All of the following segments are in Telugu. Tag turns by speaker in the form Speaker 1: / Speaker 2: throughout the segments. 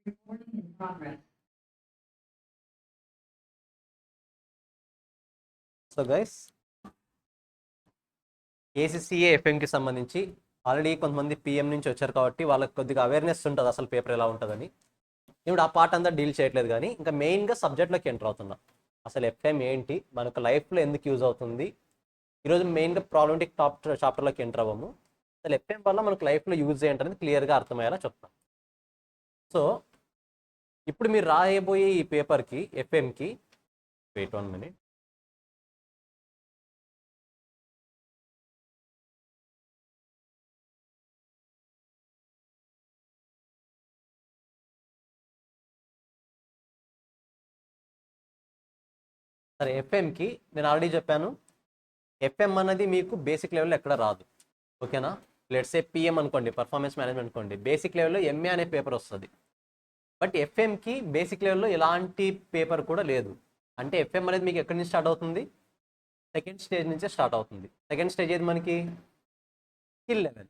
Speaker 1: Recording in progress.
Speaker 2: So guys, ACCA ఎఫ్ఎంకి సంబంధించి ఆల్రెడీ కొంతమంది పిఎం నుంచి వచ్చారు కాబట్టి వాళ్ళకి కొద్దిగా అవేర్నెస్ ఉంటుంది అసలు పేపర్ ఎలా ఉంటుందని. ఇప్పుడు ఆ పార్ట్ అంతా డీల్ చేయట్లేదు, కానీ ఇంకా మెయిన్గా సబ్జెక్ట్లోకి ఎంటర్ అవుతున్నాం. అసలు ఎఫ్ఎం ఏంటి, మనకు లైఫ్లో ఎందుకు యూజ్ అవుతుంది. ఈరోజు మెయిన్గా ప్రాబ్లమాటిక్ చాప్టర్లోకి ఎంటర్ అవ్వము. అసలు ఎఫ్ఎం వల్ల మనకు లైఫ్లో యూజ్ ఏంటనేది క్లియర్గా అర్థమయ్యేలా చెప్తాం. సో ఇప్పుడు మీరు రాయబోయే ఈ పేపర్కి ఎఫ్ఎంకి వెయిట్ 1 minute. సరే, ఎఫ్ఎంకి నేను ఆల్రెడీ చెప్పాను, ఎఫ్ఎం అనేది మీకు బేసిక్ లెవెల్లో ఎక్కడ రాదు. ఓకేనా? లెట్స్ ఏ పిఎం అనుకోండి, పర్ఫార్మెన్స్ మేనేజ్మెంట్ అనుకోండి, బేసిక్ లెవెల్లో ఎంఏ అనే పేపర్ వస్తుంది. బట్ ఎఫ్ఎంకి బేసిక్ లెవెల్లో ఎలాంటి పేపర్ కూడా లేదు. అంటే ఎఫ్ఎం అనేది మీకు ఎక్కడి నుంచి స్టార్ట్ అవుతుంది? సెకండ్ స్టేజ్ నుంచే స్టార్ట్ అవుతుంది. సెకండ్ స్టేజ్ ఏది మనకి? Skill level.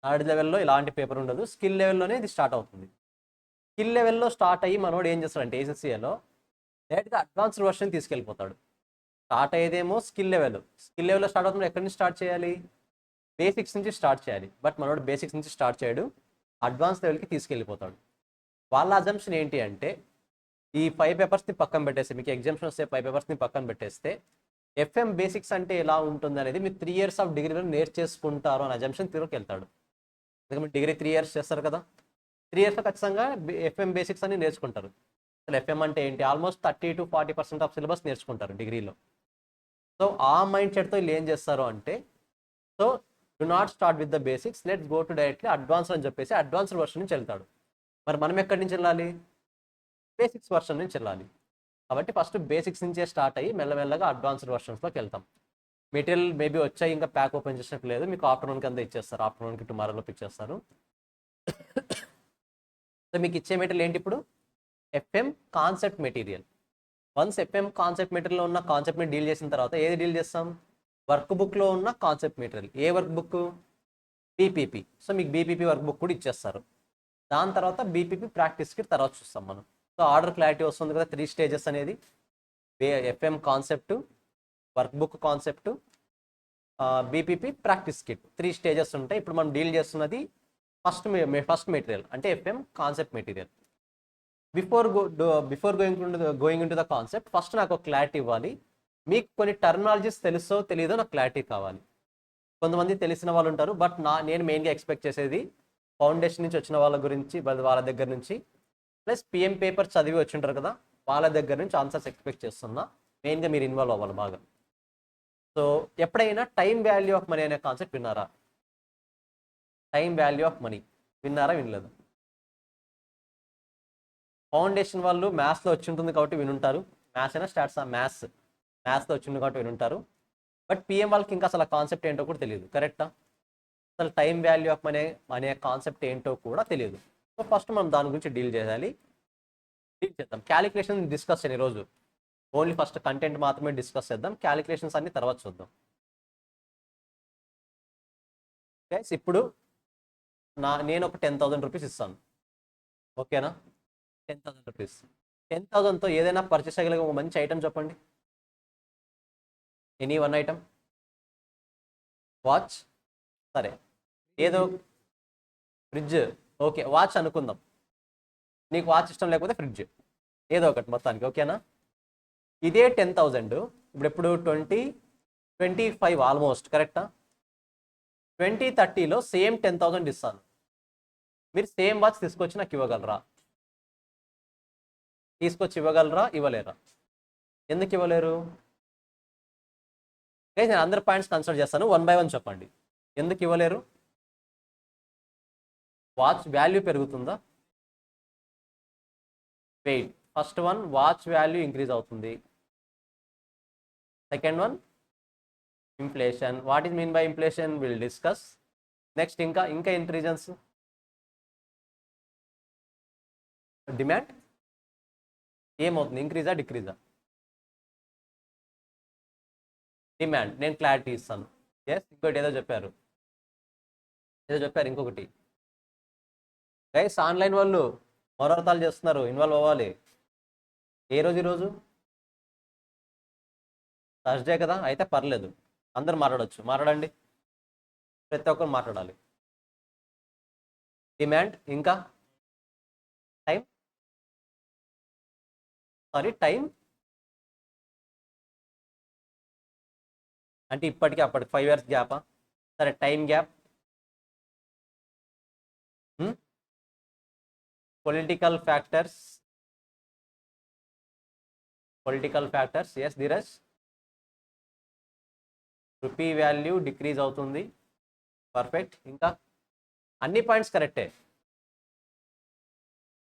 Speaker 2: థర్డ్ లెవెల్లో ఎలాంటి పేపర్ ఉండదు, స్కిల్ లెవెల్లోనే ఇది స్టార్ట్ అవుతుంది. స్కిల్ లెవెల్లో స్టార్ట్ అయ్యి మనోడు ఏం చేస్తాడంటే ఏసీసీఏలో డైరెక్ట్గా అడ్వాన్స్డ్ వర్షన్ తీసుకెళ్ళిపోతాడు. స్టార్ట్ అయ్యేదేమో స్కిల్ లెవెల్. స్కిల్ లెవెల్లో స్టార్ట్ అవుతుంది, ఎక్కడి నుంచి స్టార్ట్ చేయాలి? బేసిక్స్ నుంచి స్టార్ట్ చేయాలి. బట్ మనోడు బేసిక్స్ నుంచి స్టార్ట్ చేయడు, అడ్వాన్స్ లెవెల్కి తీసుకెళ్ళిపోతాడు. వాళ్ళ అజంప్షన్ ఏంటి అంటే, ఈ 5 పేపర్స్ని పక్కన పెట్టేస్తే, మీకు ఎగ్జామ్షన్ వస్తే 5 పేపర్స్ని పక్కన పెట్టేస్తే ఎఫ్ఎం బేసిక్స్ అంటే ఎలా ఉంటుంది అనేది మీరు 3 years ఆఫ్ డిగ్రీలో నేర్చేసుకుంటారు అని అజంప్షన్ తిరిగి వెళ్తాడు. ఎందుకంటే మీరు డిగ్రీ 3 years చేస్తారు కదా, 3 yearsలో ఖచ్చితంగా ఎఫ్ఎం బేసిక్స్ అని నేర్చుకుంటారు. అసలు ఎఫ్ఎం అంటే ఏంటి, ఆల్మోస్ట్ 30 to 40% ఆఫ్ సిలబస్ నేర్చుకుంటారు డిగ్రీలో. సో ఆ మైండ్ సెట్తో వీళ్ళు ఏం చేస్తారు అంటే, so do not start with the basics, let's go to directly advance అని చెప్పేసి అడ్వాన్స్డ్ వర్షన్ నుంచి వెళ్తాడు. మరి మనం ఎక్కడి నుంచి వెళ్ళాలి? బేసిక్స్ వర్షన్ నుంచి వెళ్ళాలి. కాబట్టి ఫస్ట్ బేసిక్స్ నుంచే స్టార్ట్ అయ్యి మెల్లమెల్లగా అడ్వాన్స్డ్ వర్షన్స్లోకి వెళ్తాం. మెటీరియల్ మేబీ వచ్చాయి, ఇంకా ప్యాక్ ఓపెన్ చేసినట్టు లేదు, మీకు ఆఫ్టర్నూన్కి అంతా ఇచ్చేస్తారు, ఆఫ్టర్నూన్కి టుమారోలోకి ఇచ్చేస్తారు. సో మీకు ఇచ్చే మెటీరియల్ ఏంటి ఇప్పుడు? FM concept material. Once FM concept మెటీరియల్లో ఉన్న కాన్సెప్ట్ని డీల్ చేసిన తర్వాత ఏది డీల్ చేస్తాం? వర్క్ బుక్లో ఉన్న కాన్సెప్ట్ మెటీరియల్. ఏ వర్క్ బుక్? బీపీపీ. సో మీకు బీపీపీ వర్క్ బుక్ కూడా ఇచ్చేస్తారు. దాని తర్వాత బీపీపీ ప్రాక్టీస్కి తర్వాత చూస్తాం మనం. సో ఆర్డర్ క్లారిటీ వస్తుంది కదా, 3 stages అనేది. FM concept, work book concept, BPP practice kit, 3 stages ఉంటాయి. ఇప్పుడు మనం డీల్ చేస్తున్నది ఫస్ట్ మెటీరియల్, అంటే FM concept material. Before going in to the concept, first నాకు ఒక క్లారిటీ ఇవ్వాలి. మీకు కొన్ని టర్మినాలజీస్ తెలుసో తెలీదో నాకు క్లారిటీ కావాలి. కొంతమంది తెలిసిన వాళ్ళు ఉంటారు, బట్ నేను మెయిన్గా ఎక్స్పెక్ట్ చేసేది ఫౌండేషన్ నుంచి వచ్చిన వాళ్ళ గురించి, వాళ్ళ దగ్గర నుంచి, ప్లస్ పిఎం పేపర్ చదివి వచ్చి ఉంటారు కదా, వాళ్ళ దగ్గర నుంచి ఆన్సర్స్ ఎక్స్పెక్ట్ చేస్తున్నా. మెయిన్గా మీరు ఇన్వాల్వ్ అవ్వాలి బాగా. సో ఎప్పుడైనా టైం వాల్యూ ఆఫ్ మనీ అనే కాన్సెప్ట్ విన్నారా? టైం వాల్యూ ఆఫ్ మనీ విన్నారా, వినలేదు? ఫౌండేషన్ వాళ్ళు మ్యాథ్స్లో వచ్చి ఉంటుంది కాబట్టి వినుంటారు. మ్యాథ్స్ అయినా స్టార్ట్స్ మ్యాథ్స్లో వచ్చింది కాబట్టి వినుంటారు. బట్ పిఎం వాళ్ళకి ఇంకా అసలు కాన్సెప్ట్ ఏంటో కూడా తెలియదు. కరెక్టా? అసలు టైం వాల్యూ ఆఫ్ మనీ అనే కాన్సెప్ట్ ఏంటో కూడా తెలియదు. సో ఫస్ట్ మనం దాని గురించి డీల్ చేద్దాం. క్యాలిక్యులేషన్ డిస్కస్ చేయండి ఈరోజు. ఓన్లీ ఫస్ట్ కంటెంట్ మాత్రమే డిస్కస్ చేద్దాం, క్యాలిక్యులేషన్స్ అన్ని తర్వాత చూద్దాం. గైస్, ఇప్పుడు నేను ఒక 10,000 రూపీస్ ఇస్తాను, ఓకేనా? 10,000 రూపీస్. 10,000తో ఏదైనా పర్చేస్ చేయగలిగే ఒక మంచి ఐటమ్ చెప్పండి. Any one item. వాచ్? సరే. ఏదో ఫ్రిడ్జ్? ఓకే, వాచ్ అనుకుందాం. నీకు వాచ్ ఇష్టం లేకపోతే ఫ్రిడ్జ్, ఏదో ఒకటి మొత్తానికి, ఓకేనా? ఇదే 10,000 ఇప్పుడు 2025 ఆల్మోస్ట్, కరెక్టా? 2030లో సేమ్ 10,000 ఇస్తాను, మీరు సేమ్ వాచ్ తీసుకొచ్చి నాకు ఇవ్వగలరా? ఇవ్వలేరా? ఎందుకు ఇవ్వలేరు? నేను అందరి పాయింట్స్ కన్సిడర్ చేస్తాను, 1 by 1 చెప్పండి. ఎందుకు ఇవ్వలేరు? వాచ్ వాల్యూ పెరుగుతుందా? Wait. First one, watch value increase అవుతుంది. Second one, inflation. What is mean by inflation will discuss next. ఇంకా ఎన్ని రీజన్స్? డిమాండ్ ఏమవుతుంది, ఇంక్రీజా డిక్రీజా? డిమాండ్. నేను క్లారిటీ ఇస్తాను. ఎస్, ఇంకోటి ఏదో చెప్పారు ఇంకొకటి. గైస్ ఆన్లైన్ వాళ్ళు మరొకతాలు చేస్తున్నారు, ఇన్వాల్వ్ అవ్వాలి. ఏ రోజు ఈరోజు థర్స్డే కదా, అయితే పర్లేదు, అందరు మాట్లాడవచ్చు. మాట్లాడండి, ప్రతి ఒక్కరు మాట్లాడాలి. డిమాండ్ ఇంకా టైం, టైం అంటే ఇప్పటికి అప్పటికి 5 years గ్యాపా? సరే, time gap. Political factors, yes Dheeraj. Rupee value decrease అవుతుంది, పర్ఫెక్ట్. ఇంకా అన్ని పాయింట్స్ కరెక్టే.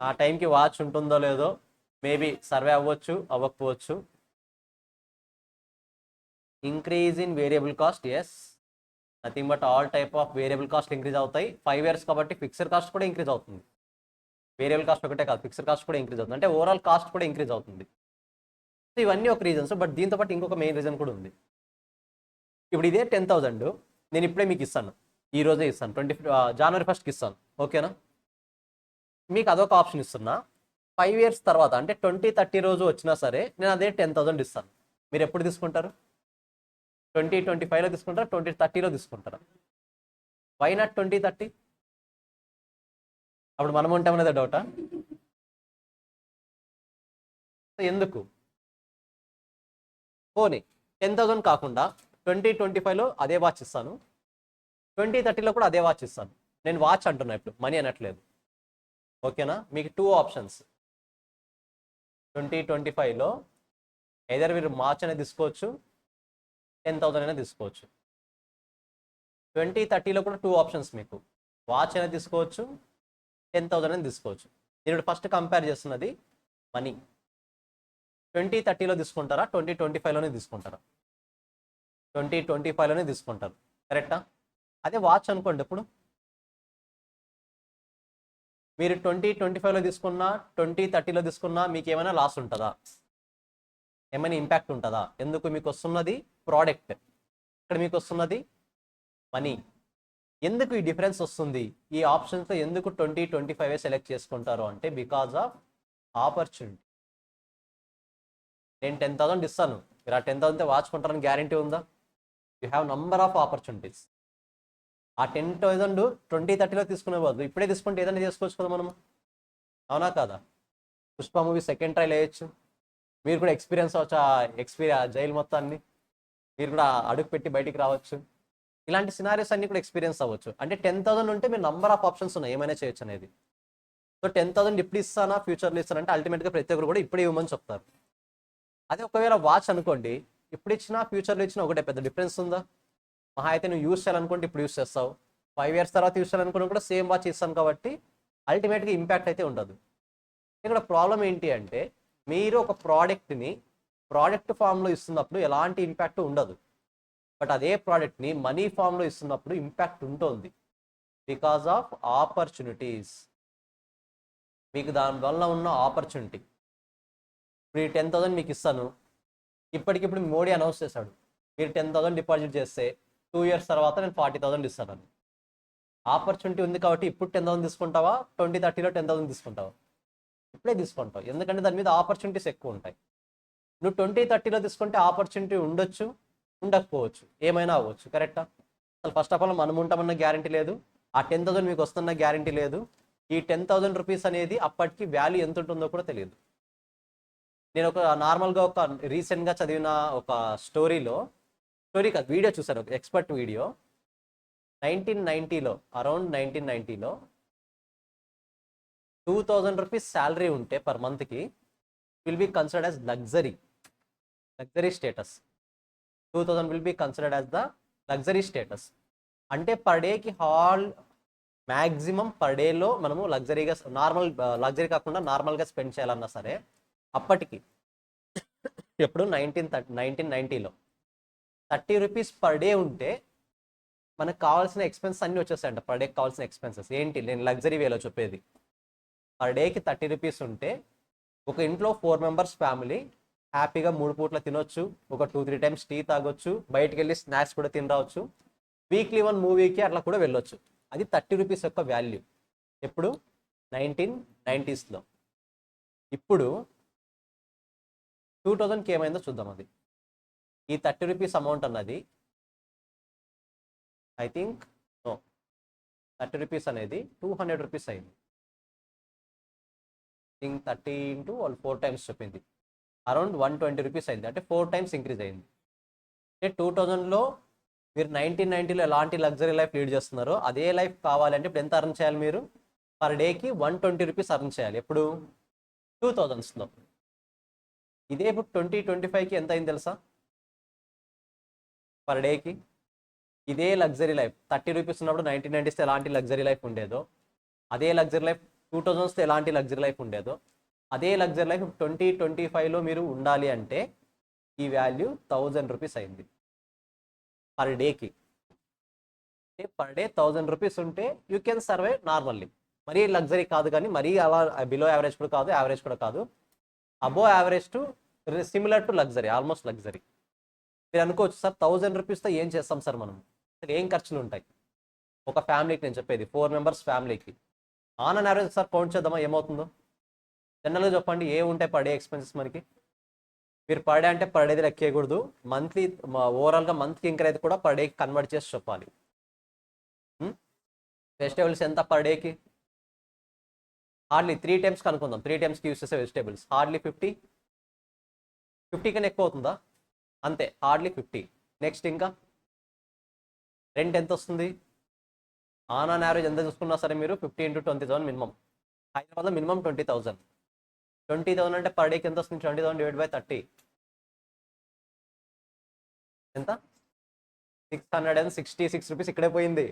Speaker 2: ఆ టైంకి వాచ్ ఉంటుందో లేదో మేబీ సర్వే అవ్వచ్చు, అవ్వకపోవచ్చు. Increase in variable cost, yes, nothing but all type of variable cost increase అవుతాయి. 5 years కాబట్టి ఫిక్స్డ్ కాస్ట్ కూడా ఇంక్రీజ్ అవుతుంది. వేరియబుల్ కాస్ట్ ఒకటే కాదు, ఫిక్స్డ్ కాస్ట్ కూడా ఇంక్రీజ్ అవుతుంది, అంటే ఓవరాల్ కాస్ట్ కూడా ఇంక్రీజ్ అవుతుంది. సో ఇవన్నీ ఒక రీజన్స్. బట్ దీంతో పాటు ఇంకొక మెయిన్ రీజన్ కూడా ఉంది. ఇప్పుడు ఇదే 10,000 నేను ఇప్పుడే మీకు ఇస్తాను, ఈ రోజే ఇస్తాను, January 1st ఇస్తాను, ఓకేనా? మీకు అదొక ఆప్షన్ ఇస్తున్నా. 5 years తర్వాత అంటే 2030 రోజు వచ్చినా సరే నేను అదే 10,000 ఇస్తాను. మీరు ఎప్పుడు తీసుకుంటారు? 2025లో తీసుకుంటారా, 2030లో తీసుకుంటారా? Why not 2030? అప్పుడు మనం ఉంటామనేది డౌటా? ఎందుకు? పోనీ 10,000 కాకుండా 2025లో అదే వాచ్ ఇస్తాను, 2030లో కూడా అదే వాచ్ ఇస్తాను. నేను వాచ్ అంటున్నా, ఇప్పుడు మనీ అనట్లేదు, ఓకేనా? మీకు 2 options. 2025లో ఎదర్ మీరు వాచ్ అనేది తీసుకోవచ్చు, 10,000 అయినా తీసుకోవచ్చు. 2030లో కూడా 2 options మీకు, వాచ్ అనేది తీసుకోవచ్చు, 10,000 అని తీసుకోవచ్చు. నేను ఫస్ట్ కంపేర్ చేస్తున్నది మనీ. 2030లో తీసుకుంటారా, 2025లోనే తీసుకుంటారా? 2025లోనే తీసుకుంటారు, కరెక్టా? అదే వాచ్ అనుకోండి, ఎప్పుడు మీరు 2025లో తీసుకున్నా 2030లో తీసుకున్నా మీకు ఏమైనా లాస్ ఉంటుందా? ఏమైనా ఇంపాక్ట్ ఉంటుందా? ఎందుకు? మీకు వస్తున్నది ప్రోడక్ట్, ఇక్కడ మీకు వస్తున్నది మనీ. ఎందుకు ఈ డిఫరెన్స్ వస్తుంది? ఈ ఆప్షన్స్తో ఎందుకు 2025 సెలెక్ట్ చేసుకుంటారు అంటే బికాజ్ ఆఫ్ ఆపర్చునిటీ. నేను 10,000 ఇస్తాను, మీరు ఆ 10,000తో వాచుకుంటారని గ్యారంటీ ఉందా? You have number of opportunities. ఆ 10,000 2030లో తీసుకునే బదులు ఇప్పుడే తీసుకుంటే ఏదైనా చేసుకోవచ్చు కదా మనము, అవునా కాదా? పుష్ప మూవీ సెకండ్ ట్రైల్ వేయచ్చు, మీరు కూడా ఎక్స్పీరియన్స్ అవ్వచ్చు, జైలు మొత్తాన్ని మీరు కూడా అడుగు పెట్టి బయటికి రావచ్చు. ఇలాంటి సినారీస్ అన్ని కూడా ఎక్స్పీరియన్స్ అవ్వచ్చు. అంటే 10,000 ఉంటే మీరు నంబర్ ఆఫ్ ఆప్షన్స్ ఉన్నాయి ఏమైనా చేయొచ్చు అనేది. సో 10,000 ఇప్పుడు ఇస్తానా ఫ్యూచర్లో ఇస్తానా అంటే అల్టిమేట్గా ప్రతి ఒక్కరు కూడా ఇప్పుడే ఇవ్వమని చెప్తారు. అదే ఒకవేళ వాచ్ అనుకోండి, ఇప్పుడు ఇచ్చినా ఫ్యూచర్లో ఇచ్చినా ఒకటే, పెద్ద డిఫరెన్స్ ఉందా? మహా అయితే నువ్వు యూస్ చేయాలనుకుంటే ఇప్పుడు యూస్ చేస్తావు, 5 years తర్వాత యూస్ చేయాలనుకున్నా కూడా సేమ్ వాచ్ ఇస్తాను, కాబట్టి అల్టిమేట్గా ఇంపాక్ట్ అయితే ఉండదు. ఇక్కడ ప్రాబ్లం ఏంటి అంటే మీరు ఒక ప్రోడక్ట్ని ప్రోడక్ట్ ఫామ్లో ఇస్తున్నప్పుడు ఎలాంటి ఇంపాక్ట్ ఉండదు, బట్ అదే ప్రోడక్ట్ని మనీ ఫామ్లో ఇస్తున్నప్పుడు ఇంపాక్ట్ ఉంటుంది. బికాజ్ ఆఫ్ ఆపర్చునిటీస్, మీకు దానివల్ల ఉన్న ఆపర్చునిటీ. ఇప్పుడు ఈ 10,000 మీకు ఇస్తాను, ఇప్పటికిప్పుడు మోడీ అనౌన్స్ చేశాడు మీరు 10,000 డిపాజిట్ చేస్తే 2 years తర్వాత నేను 40,000 ఇస్తానని. ఆపర్చునిటీ ఉంది కాబట్టి ఇప్పుడు 10,000 తీసుకుంటావా, 2030లో 10,000 తీసుకుంటావా? ఇప్పుడే తీసుకుంటావు, ఎందుకంటే దాని మీద ఆపర్చునిటీస్ ఎక్కువ ఉంటాయి. నువ్వు 2030లో తీసుకుంటే ఆపర్చునిటీ ఉండొచ్చు, ఉండకపోవచ్చు, ఏమైనా అవ్వచ్చు, కరెక్టా? అసలు ఫస్ట్ ఆఫ్ ఆల్ మనం ఉంటామన్న గ్యారంటీ లేదు, ఆ 10,000 మీకు వస్తున్న గ్యారంటీ లేదు. ఈ 10,000 రూపీస్ అనేది అప్పటికి వాల్యూ ఎంత ఉంటుందో కూడా తెలియదు. నేను నార్మల్గా రీసెంట్గా చదివిన ఒక స్టోరీ కాదు, వీడియో చూశాను, ఒక ఎక్స్పర్ట్ వీడియో. 1990లో అరౌండ్ 1990లో 2,000 రూపీస్ శాలరీ ఉంటే పర్ మంత్కి will be considered as luxury status. 2,000 will be considered as the luxury status. అంటే పర్ డేకి మ్యాక్సిమం పర్ డేలో మనము లగ్జరీగా లగ్జరీ కాకుండా నార్మల్గా స్పెండ్ చేయాలన్నా సరే అప్పటికి, ఎప్పుడు 1990లో 30 రూపీస్ పర్ డే ఉంటే మనకు కావాల్సిన ఎక్స్పెన్సెస్ అన్నీ వచ్చేస్తాయంట. పర్ డేకి కావాల్సిన ఎక్స్పెన్సెస్ ఏంటి, నేను లగ్జరీ వేలో చెప్పేది. పర్ డేకి 30 రూపీస్ ఉంటే ఒక ఇంట్లో 4 members ఫ్యామిలీ హ్యాపీగా 3 పూట్ల తినొచ్చు, ఒక 2-3 times టీ తాగొచ్చు, బయటికి వెళ్ళి స్నాక్స్ కూడా తిని రావచ్చు, వీక్లీ 1 మూవీకి అట్లా కూడా వెళ్ళొచ్చు. అది 30 రూపీస్ యొక్క వాల్యూ. ఎప్పుడు 1990s. ఇప్పుడు 2000కి ఏమైందో చూద్దాం. అది ఈ 30 రూపీస్ అమౌంట్ అన్నది ఐ థింక్ 30 రూపీస్ అనేది 200 రూపీస్ అయింది. థింక్ 30 ఇంటూ వాళ్ళు 4 టైమ్స్ చెప్పింది, అరౌండ్ 120 రూపీస్ అయింది. అంటే 4 టైమ్స్ ఇంక్రీజ్ అయింది. అంటే 2000లో మీరు 1990లో ఎలాంటి లగ్జరీ లైఫ్ లీడ్ చేస్తున్నారో అదే లైఫ్ కావాలంటే ఇప్పుడు ఎంత అర్న్ చేయాలి మీరు? పర్ డేకి 120 రూపీస్ అర్న్ చేయాలి. ఎప్పుడు? 2000స్లో. ఇదే ఇప్పుడు 2025కి ఎంత అయింది తెలుసా? పర్ డేకి ఇదే లగ్జరీ లైఫ్ 30 రూపీస్ ఉన్నప్పుడు 1990స్తో ఎలాంటి లగ్జరీ లైఫ్ ఉండేదో అదే లగ్జరీ లైఫ్ 2000స్తో ఎలాంటి లగ్జరీ లైఫ్ ఉండేదో అదే లగ్జరీ లైఫ్ 2025లో మీరు ఉండాలి అంటే ఈ వాల్యూ 1000 రూపీస్ అయింది పర్ డేకి. పర్ డే 1000 రూపీస్ ఉంటే యూ కెన్ సర్వే నార్మల్లీ. మరీ లగ్జరీ కాదు, కానీ మరీ అలా బిలో యావరేజ్ కూడా కాదు, యావరేజ్ కూడా కాదు, above average to similar to luxury, almost luxury. మీరు అనుకోవచ్చు, సార్ 1000 రూపీస్తో ఏం చేస్తాం సార్ మనం, అసలు ఏం ఖర్చులు ఉంటాయి ఒక ఫ్యామిలీకి? నేను చెప్పేది 4 మెంబర్స్ ఫ్యామిలీకి on an average sir count చేద్దామా ఏమవుతుందో? జనరల్గా చెప్పండి, ఏ ఉంటాయి పర్ డే ఎక్స్పెన్సెస్ మనకి? మీరు పర్ డే అంటే పర్ డేది లెక్కేయకూడదు, మంత్లీ ఓవరాల్గా మంత్కి ఇంకర్ అయితే కూడా పర్ డేకి కన్వర్ట్ చేసి చెప్పాలి. వెజిటేబుల్స్ ఎంత పర్ డేకి? హార్డ్లీ 3 టైమ్స్ కనుక్కుందాం. 3 టైమ్స్కి యూస్ చేసే వెజిటేబుల్స్ హార్డ్లీ 50 కన్నా ఎక్కువ అవుతుందా? అంతే, హార్డ్లీ 50. నెక్స్ట్ ఇంకా రెంట్ ఎంత వస్తుంది? ఆన్ యావరేజ్ ఎంత చూసుకున్నా సరే మీరు 50 into 20,000 మినిమం. హైదరాబాద్లో మినిమం 20,000. 20,000 అంటే పర్ డేకి ఎంత వస్తుంది? 20,000 డివైడ్ బై 30 ఎంత? 666 రూపీస్ ఇక్కడే పోయింది.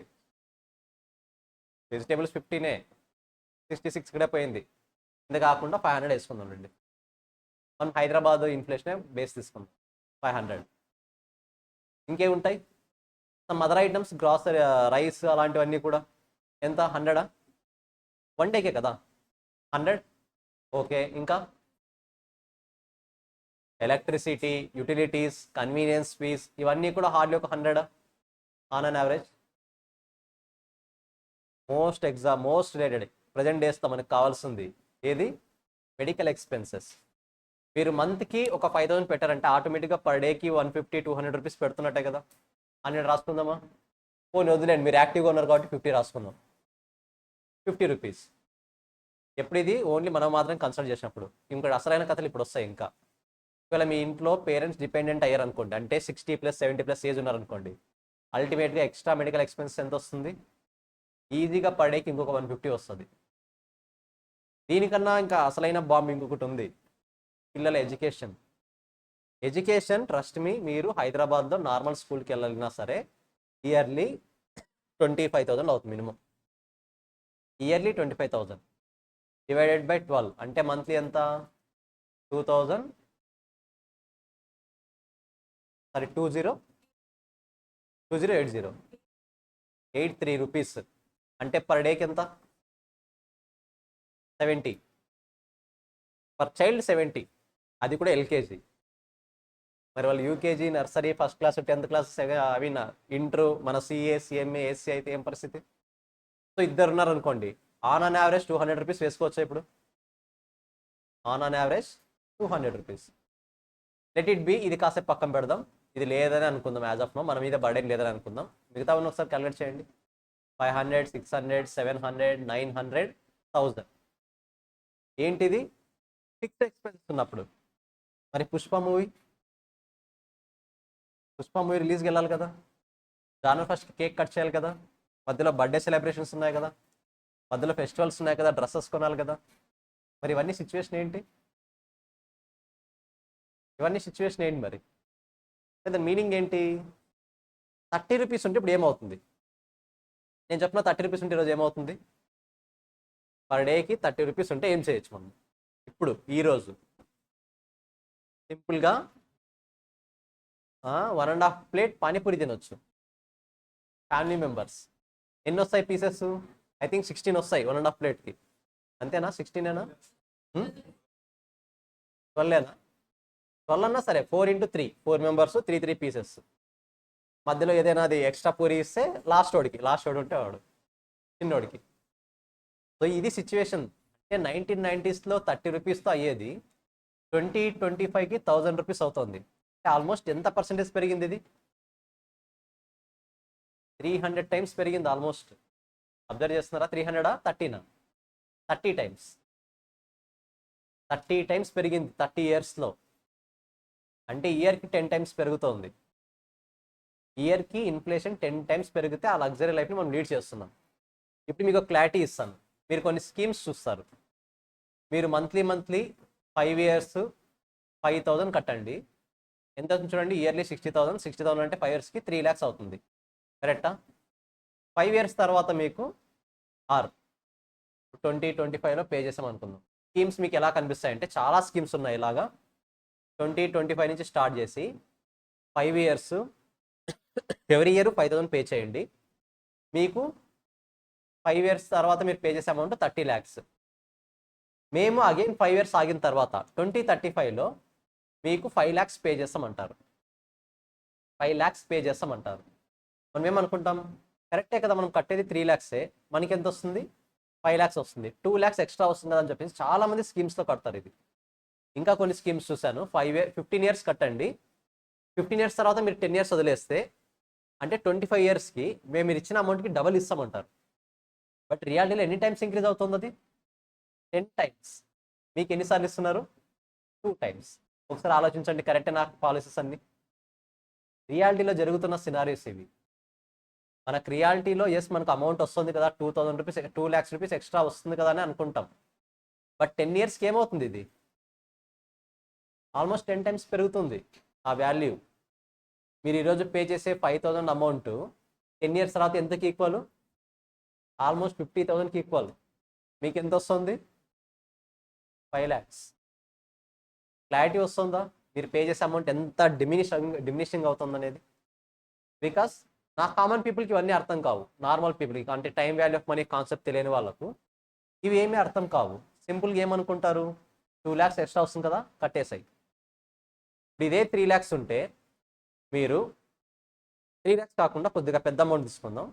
Speaker 2: వెజిటేబుల్స్ 50నే, 66 ఇక్కడే పోయింది. ఇంత కాకుండా 500 వేసుకుందాం రండి. మనం హైదరాబాద్ ఇన్ఫ్లేషనే బేస్ తీసుకుందాం, 500. ఇంకేముంటాయి? మదర్ ఐటమ్స్, గ్రాసరీ, రైస్ అలాంటివన్నీ కూడా ఎంత? 100? 1 డేకే కదా 100. ఓకే, ఇంకా ఎలక్ట్రిసిటీ, యూటిలిటీస్, కన్వీనియన్స్ ఫీస్, ఇవన్నీ కూడా హార్డ్లీ ఒక 100 on an average. Most related present డేస్తో మనకు కావాల్సింది ఏది? Medical expenses. మీరు మంత్కి ఒక 5,000 పెట్టారంటే ఆటోమేటిక్గా పర్ డేకి 150-200 రూపీస్ పెడుతున్నట్టే కదా. 100 రాసుకుందామా? పోనీ వదిలేండి, మీరు యాక్టివ్గా ఉన్నారు కాబట్టి 50 రాసుకుందాం. 50 రూపీస్. ఎప్పుడు ఇది ఓన్లీ మనం మాత్రం కన్సల్ట్ చేసినప్పుడు. ఇంకోటి అసలైన కథలు ఇప్పుడు వస్తాయి. ఇంకా ఒకవేళ మీ ఇంట్లో పేరెంట్స్ డిపెండెంట్ అయ్యారు అనుకోండి, అంటే 60+, 70+ ఏజ్ ఉన్నారనుకోండి, అల్టిమేట్గా ఎక్స్ట్రా మెడికల్ ఎక్స్పెన్సెస్ ఎంత వస్తుంది? ఈజీగా పర్ డేకి ఇంకొక 150 వస్తుంది. దీనికన్నా ఇంకా అసలైన బాంబ్ ఇంకొకటి ఉంది, పిల్లల ఎడ్యుకేషన్. ట్రస్ట్ మీ, మీరు హైదరాబాద్లో నార్మల్ స్కూల్కి వెళ్ళాలన్నా సరే ఇయర్లీ 25,000 అవుతుంది మినిమం. ఇయర్లీ 25,000 డివైడెడ్ బై 12 అంటే మంత్లీ ఎంత? 2000 సారీ 83 రూపీస్. అంటే పర్ డేకి ఎంత? 70 పర్ చైల్డ్. 70, అది కూడా ఎల్కేజీ. మరి వాళ్ళు UKG, nursery, first class, 10th class, అవి ఇంటర్, మన సిఏ, సిఎంఏ, ఏసీ అయితే ఏం పరిస్థితి? సో ఇద్దరు ఉన్నారనుకోండి, ఆన్ అన్ యావరేజ్ 200 రూపీస్ వేసుకోవచ్చు. ఇప్పుడు on an average 200 rupees. Let it be, ఇది కాసేపు పక్కన పెడదాం, ఇది లేదని అనుకుందాం. యాజ్ ఆఫ్ నో మన మీద బర్డెన్ లేదని అనుకుందాం. మిగతా ఉన్న ఒకసారి క్యాలిక్యులేట్ చేయండి. 500, 600, 700, 900, 1000. ఏంటిది? ఫిక్స్డ్ ఎక్స్పెన్సెస్ ఉన్నప్పుడు. మరి పుష్ప మూవీ రిలీజ్కి వెళ్ళాలి కదా, జనవరి 1st కేక్ కట్ చేయాలి కదా, మధ్యలో బర్త్డే సెలబ్రేషన్స్ ఉన్నాయి కదా, మధ్యలో ఫెస్టివల్స్ ఉన్నాయి కదా, డ్రెస్సెస్ కొనాలి కదా. మరి ఇవన్నీ సిచ్యువేషన్ ఏంటి? మరి దాని మీనింగ్ ఏంటి? 30 రూపీస్ ఉంటే ఇప్పుడు ఏమవుతుంది? నేను చెప్పిన 30 రూపీస్ ఉంటే ఈరోజు ఏమవుతుంది? పర్ డేకి 30 రూపీస్ ఉంటే ఏం చేయొచ్చు మనం ఇప్పుడు ఈరోజు? సింపుల్గా 1.5 ప్లేట్ పానీపూరి తినొచ్చు ఫ్యామిలీ మెంబర్స్. ఎన్ని వస్తాయి పీసెస్? ఐ థింక్ 16 వస్తాయి 1.5 ప్లేట్కి. అంతేనా? 16ఏనా? 12ఏనా? 12 అన్నా సరే, 4 into 3, 4 మెంబర్స్, 3 పీసెస్. మధ్యలో ఏదైనా అది ఎక్స్ట్రా పూరి ఇస్తే లాస్ట్ వాడు ఉంటే వాడు చిన్నోడికి సో ఇది సిచ్యువేషన్. అంటే 1990స్లో 30 రూపీస్తో అయ్యేది 2025కి 1000 రూపీస్ అవుతుంది. ఆల్మోస్ట్ ఎంత పర్సెంటేజ్ పెరిగింది? ఇది 300 టైమ్స్ పెరిగింది ఆల్మోస్ట్. అబ్జర్వ్ చేస్తున్నారా? 300 30 30 టైమ్స్, 30 టైమ్స్ పెరిగింది 30 ఇయర్స్లో. అంటే ఇయర్కి 10 టైమ్స్ పెరుగుతోంది. ఇయర్కి ఇన్ఫ్లేషన్ 10 టైమ్స్ పెరిగితే ఆ లగ్జరీ లైఫ్ని మనం లీడ్ చేస్తున్నాం. ఇప్పుడు మీకు క్లారిటీ ఇస్తాను. మీరు కొన్ని స్కీమ్స్ చూస్తారు. మీరు మంత్లీ 5 ఇయర్స్ 5000 కట్టండి. ఎంత అవుతుంది చూడండి. ఇయర్లీ 60,000 అంటే 5 ఇయర్స్కి 3 lakhs అవుతుంది. కరెక్టా? 5 ఇయర్స్ తర్వాత మీకు 2025లో పే చేసాం అనుకుందాం. స్కీమ్స్ మీకు ఎలా కనిపిస్తాయంటే చాలా స్కీమ్స్ ఉన్నాయి ఇలాగా. 2025 నుంచి స్టార్ట్ చేసి 5 ఇయర్స్ ఎవ్రీ ఇయర్ 5000 పే చేయండి. మీకు 5 ఇయర్స్ తర్వాత మీరు పే చేసే అమౌంట్ 30 lakhs. మేము అగైన్ 5 ఇయర్స్ ఆగిన తర్వాత 2035లో మీకు 5 lakhs పే చేస్తామంటారు. 5 lakhs పే చేస్తామంటారు. మనం ఏమనుకుంటాం, కరెక్టే కదా, మనం కట్టేది 3 lakhs, మనకి ఎంత వస్తుంది? 5 lakhs వస్తుంది. 2 lakhs ఎక్స్ట్రా వస్తుంది కదా అని చెప్పేసి చాలామంది స్కీమ్స్లో కడతారు. ఇది ఇంకా కొన్ని స్కీమ్స్ చూశాను. 15 ఇయర్స్ కట్టండి. 15 ఇయర్స్ తర్వాత మీరు 10 ఇయర్స్ వదిలేస్తే అంటే 25 ఇయర్స్కి మేము మీరు ఇచ్చిన అమౌంట్కి డబల్ ఇస్తామంటారు. బట్ రియాలిటీలో ఎన్ని టైమ్స్ ఇంక్రీజ్ అవుతుంది? అది 10 టైమ్స్. మీకు ఎన్నిసార్లు ఇస్తున్నారు? 2 టైమ్స్. ఒకసారి ఆలోచించండి. కరెక్టే నాకు పాలసీస్ అన్ని రియాలిటీలో జరుగుతున్న సినారియోస్ ఇవి. మనకు రియాలిటీలో మనకు అమౌంట్ వస్తుంది కదా, 2000 రూపీస్ 2 lakhs రూపీస్ ఎక్స్ట్రా వస్తుంది కదా అని అనుకుంటాం. బట్ 10 ఇయర్స్కి ఏమవుతుంది? ఇది ఆల్మోస్ట్ 10 టైమ్స్ పెరుగుతుంది ఆ వాల్యూ. మీరు ఈరోజు పే చేసే 5000 అమౌంట్ 10 ఇయర్స్ తర్వాత ఎంతకి ఈక్వల్? Almost 50,000కి equal. మీకు ఎంత వస్తుంది? 5 lakhs. క్లారిటీ వస్తుందా? మీరు పే చేసే అమౌంట్ ఎంత డిమినిషింగ్ అవుతుంది అనేది. బికాస్ నా కామన్ పీపుల్కి ఇవన్నీ అర్థం కావు. నార్మల్ పీపుల్కి, అంటే time value of money concept తెలియని వాళ్ళకు ఇవి ఏమీ అర్థం కావు. సింపుల్గా ఏమనుకుంటారు, 2 lakhs ఎక్స్ట్రా వస్తుంది కదా, కట్టేసాయి. ఇప్పుడు ఇదే 3 lakhs ఉంటే మీరు 3 lakhs కాకుండా కొద్దిగా పెద్ద అమౌంట్ తీసుకుందాం.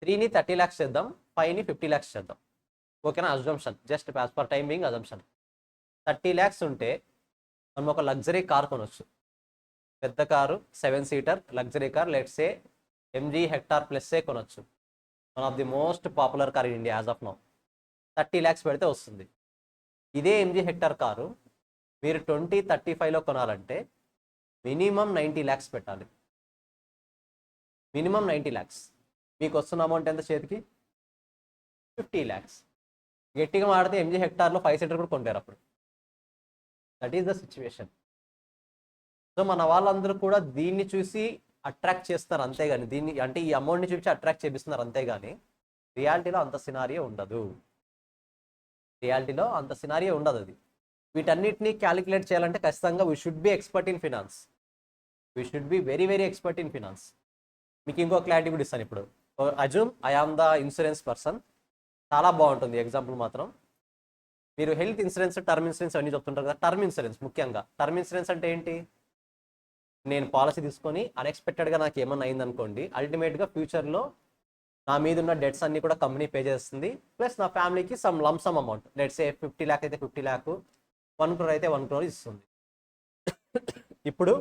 Speaker 2: 3ని 30 lakhs చేద్దాం, 5ని 50 lakhs చేద్దాం. ఓకేనా? Assumption, just as per time being assumption. 30 lakhs ఉంటే మనం ఒక లగ్జరీ కార్ కొనవచ్చు. పెద్ద car, 7 seater luxury car, let's say MG Hector ప్లస్సే కొనవచ్చు. One of the most popular car in India as of now. 30 lakhs పెడితే వస్తుంది. ఇదే ఎంజీ హెక్టార్ కారు మీరు 2035లో కొనాలంటే మినిమం 90 lakhs పెట్టాలి. Minimum 90 lakhs. మీకు వస్తున్న అమౌంట్ ఎంత చేతికి? 50 lakhs. గట్టిగా మాడితే ఎంజీ హెక్టార్లో 5 సీటర్ కూడా కొంటారు అప్పుడు. That is the situation. So మన వాళ్ళందరూ కూడా దీన్ని చూసి అట్రాక్ట్ చేస్తారు అంతేగాని, దీన్ని అంటే ఈ అమౌంట్ని చూసి అట్రాక్ట్ చేపిస్తున్నారు అంతేగాని రియాలిటీలో అంత సినారియో ఉండదు. రియాలిటీలో అంత సినారియో ఉండదు. అది వీటన్నిటిని క్యాలిక్యులేట్ చేయాలంటే ఖచ్చితంగా we should be expert in finance. We should be very very expert in finance. మీకు ఇంకో క్లారిటీ కూడా ఇస్తాను ఇప్పుడు. Assume I am the insurance person. చాలా బాగుంటుంది ఎగ్జాంపుల్ మాత్రం. మీరు హెల్త్ ఇన్సూరెన్స్, టర్మ్ ఇన్సూరెన్స్ అన్నీ చెప్తుంటారు కదా. టర్మ్ ఇన్సూరెన్స్ ముఖ్యంగా. టర్మ్ ఇన్సూరెన్స్ అంటే ఏంటి? నేను పాలసీ తీసుకొని అన్ఎక్స్పెక్టెడ్గా నాకు ఏమన్నా అయిందనుకోండి, అల్టిమేట్గా ఫ్యూచర్లో నా మీద ఉన్న డెట్స్ అన్ని కూడా కంపెనీ పే చేస్తుంది. ప్లస్ నా ఫ్యామిలీకి some lump sum amount, let's A 50 lakh అయితే 50 lakh, 1 crore అయితే 1 crore ఇస్తుంది. ఇప్పుడు